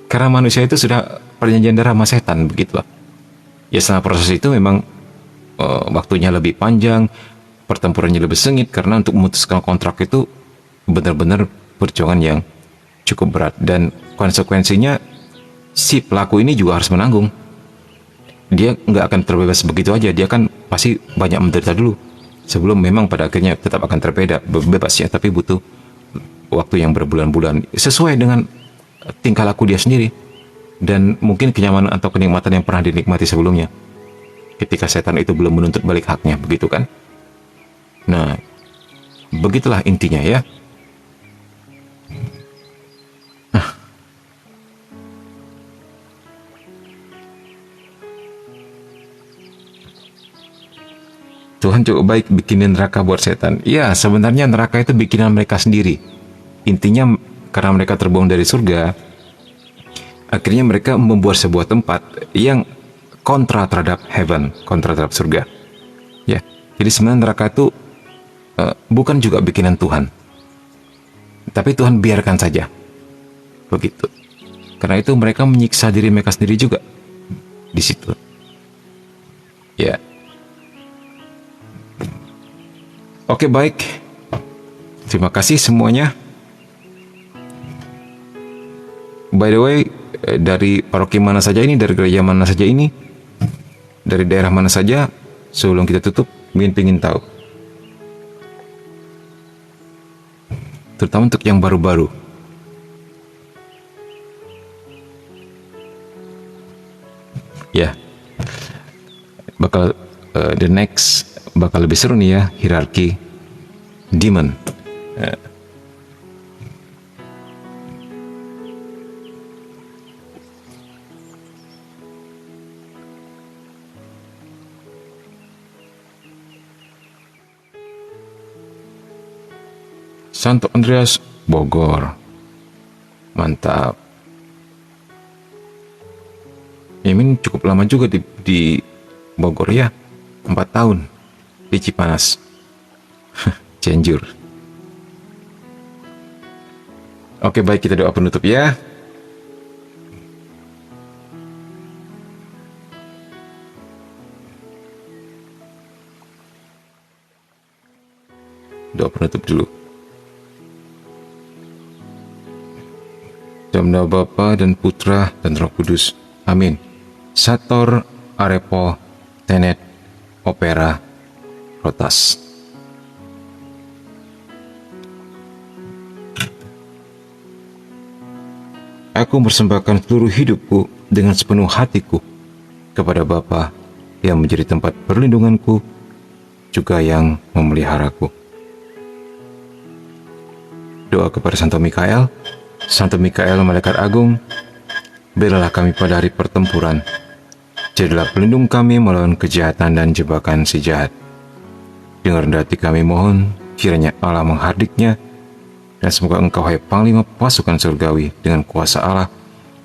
Karena manusia itu sudah perjanjian darah sama setan, begitulah. Ya selama proses itu memang waktunya lebih panjang, pertempurannya lebih sengit karena untuk memutuskan kontrak itu benar-benar perjuangan yang cukup berat dan konsekuensinya si pelaku ini juga harus menanggung. Dia nggak akan terbebas begitu aja, dia kan pasti banyak menderita dulu sebelum memang pada akhirnya tetap akan bebas ya, tapi butuh waktu yang berbulan-bulan sesuai dengan tingkah laku dia sendiri dan mungkin kenyamanan atau kenikmatan yang pernah dinikmati sebelumnya ketika setan itu belum menuntut balik haknya, begitu kan. Nah, begitulah intinya ya. Tuhan cukup baik bikinin neraka buat setan. Ya, sebenarnya neraka itu bikinan mereka sendiri. Intinya karena mereka terbuang dari surga, akhirnya mereka membuat sebuah tempat yang kontra terhadap heaven, kontra terhadap surga. Ya, jadi sebenarnya neraka itu bukan juga bikinan Tuhan. Tapi Tuhan biarkan saja. Begitu. Karena itu mereka menyiksa diri mereka sendiri juga di situ. Ya. Oke, baik. Terima kasih semuanya. By the way, dari paroki mana saja ini, dari gereja mana saja ini, dari daerah mana saja, sebelum kita tutup, ingin tahu. Terutama untuk yang baru-baru. Ya, bakal the next bakal lebih seru nih ya, hierarki demon. Santo Andreas Bogor, mantap. Mimin cukup lama juga di Bogor ya, 4 tahun di Cipanas. Cianjur. Oke, baik, kita doa penutup ya. Doa penutup dulu. Dalam nama Bapa dan Putra dan Roh Kudus. Amin. Sator arepo tenet opera rotas. Aku mempersembahkan seluruh hidupku dengan sepenuh hatiku kepada Bapa yang menjadi tempat perlindunganku, juga yang memeliharaku. Doa kepada Santo Mikael. Santo Mikael, malaikat agung, belalah kami pada hari pertempuran. Jadilah pelindung kami melawan kejahatan dan jebakan si jahat. Dengar rendah hati kami mohon, kiranya Allah menghardiknya, dan semoga Engkau, hai Panglima pasukan surgawi, dengan kuasa Allah,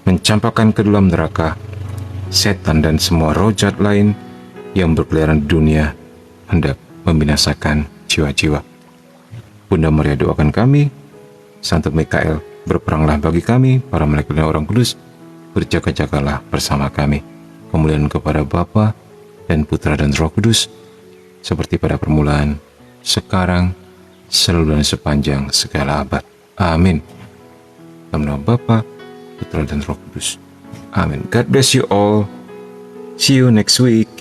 mencampakkan ke dalam neraka setan dan semua roh jahat lain yang berkeliaran di dunia hendak membinasakan jiwa-jiwa. Bunda Maria doakan kami. Santo Mikael, berperanglah bagi kami. Para malaikat dan orang kudus, berjaga-jagalah bersama kami. Kemuliaan kepada Bapa dan Putra dan Roh Kudus, seperti pada permulaan, sekarang, selalu dan sepanjang segala abad. Amin. Dalam nama Bapa, Putra dan Roh Kudus. Amin. God bless you all. See you next week.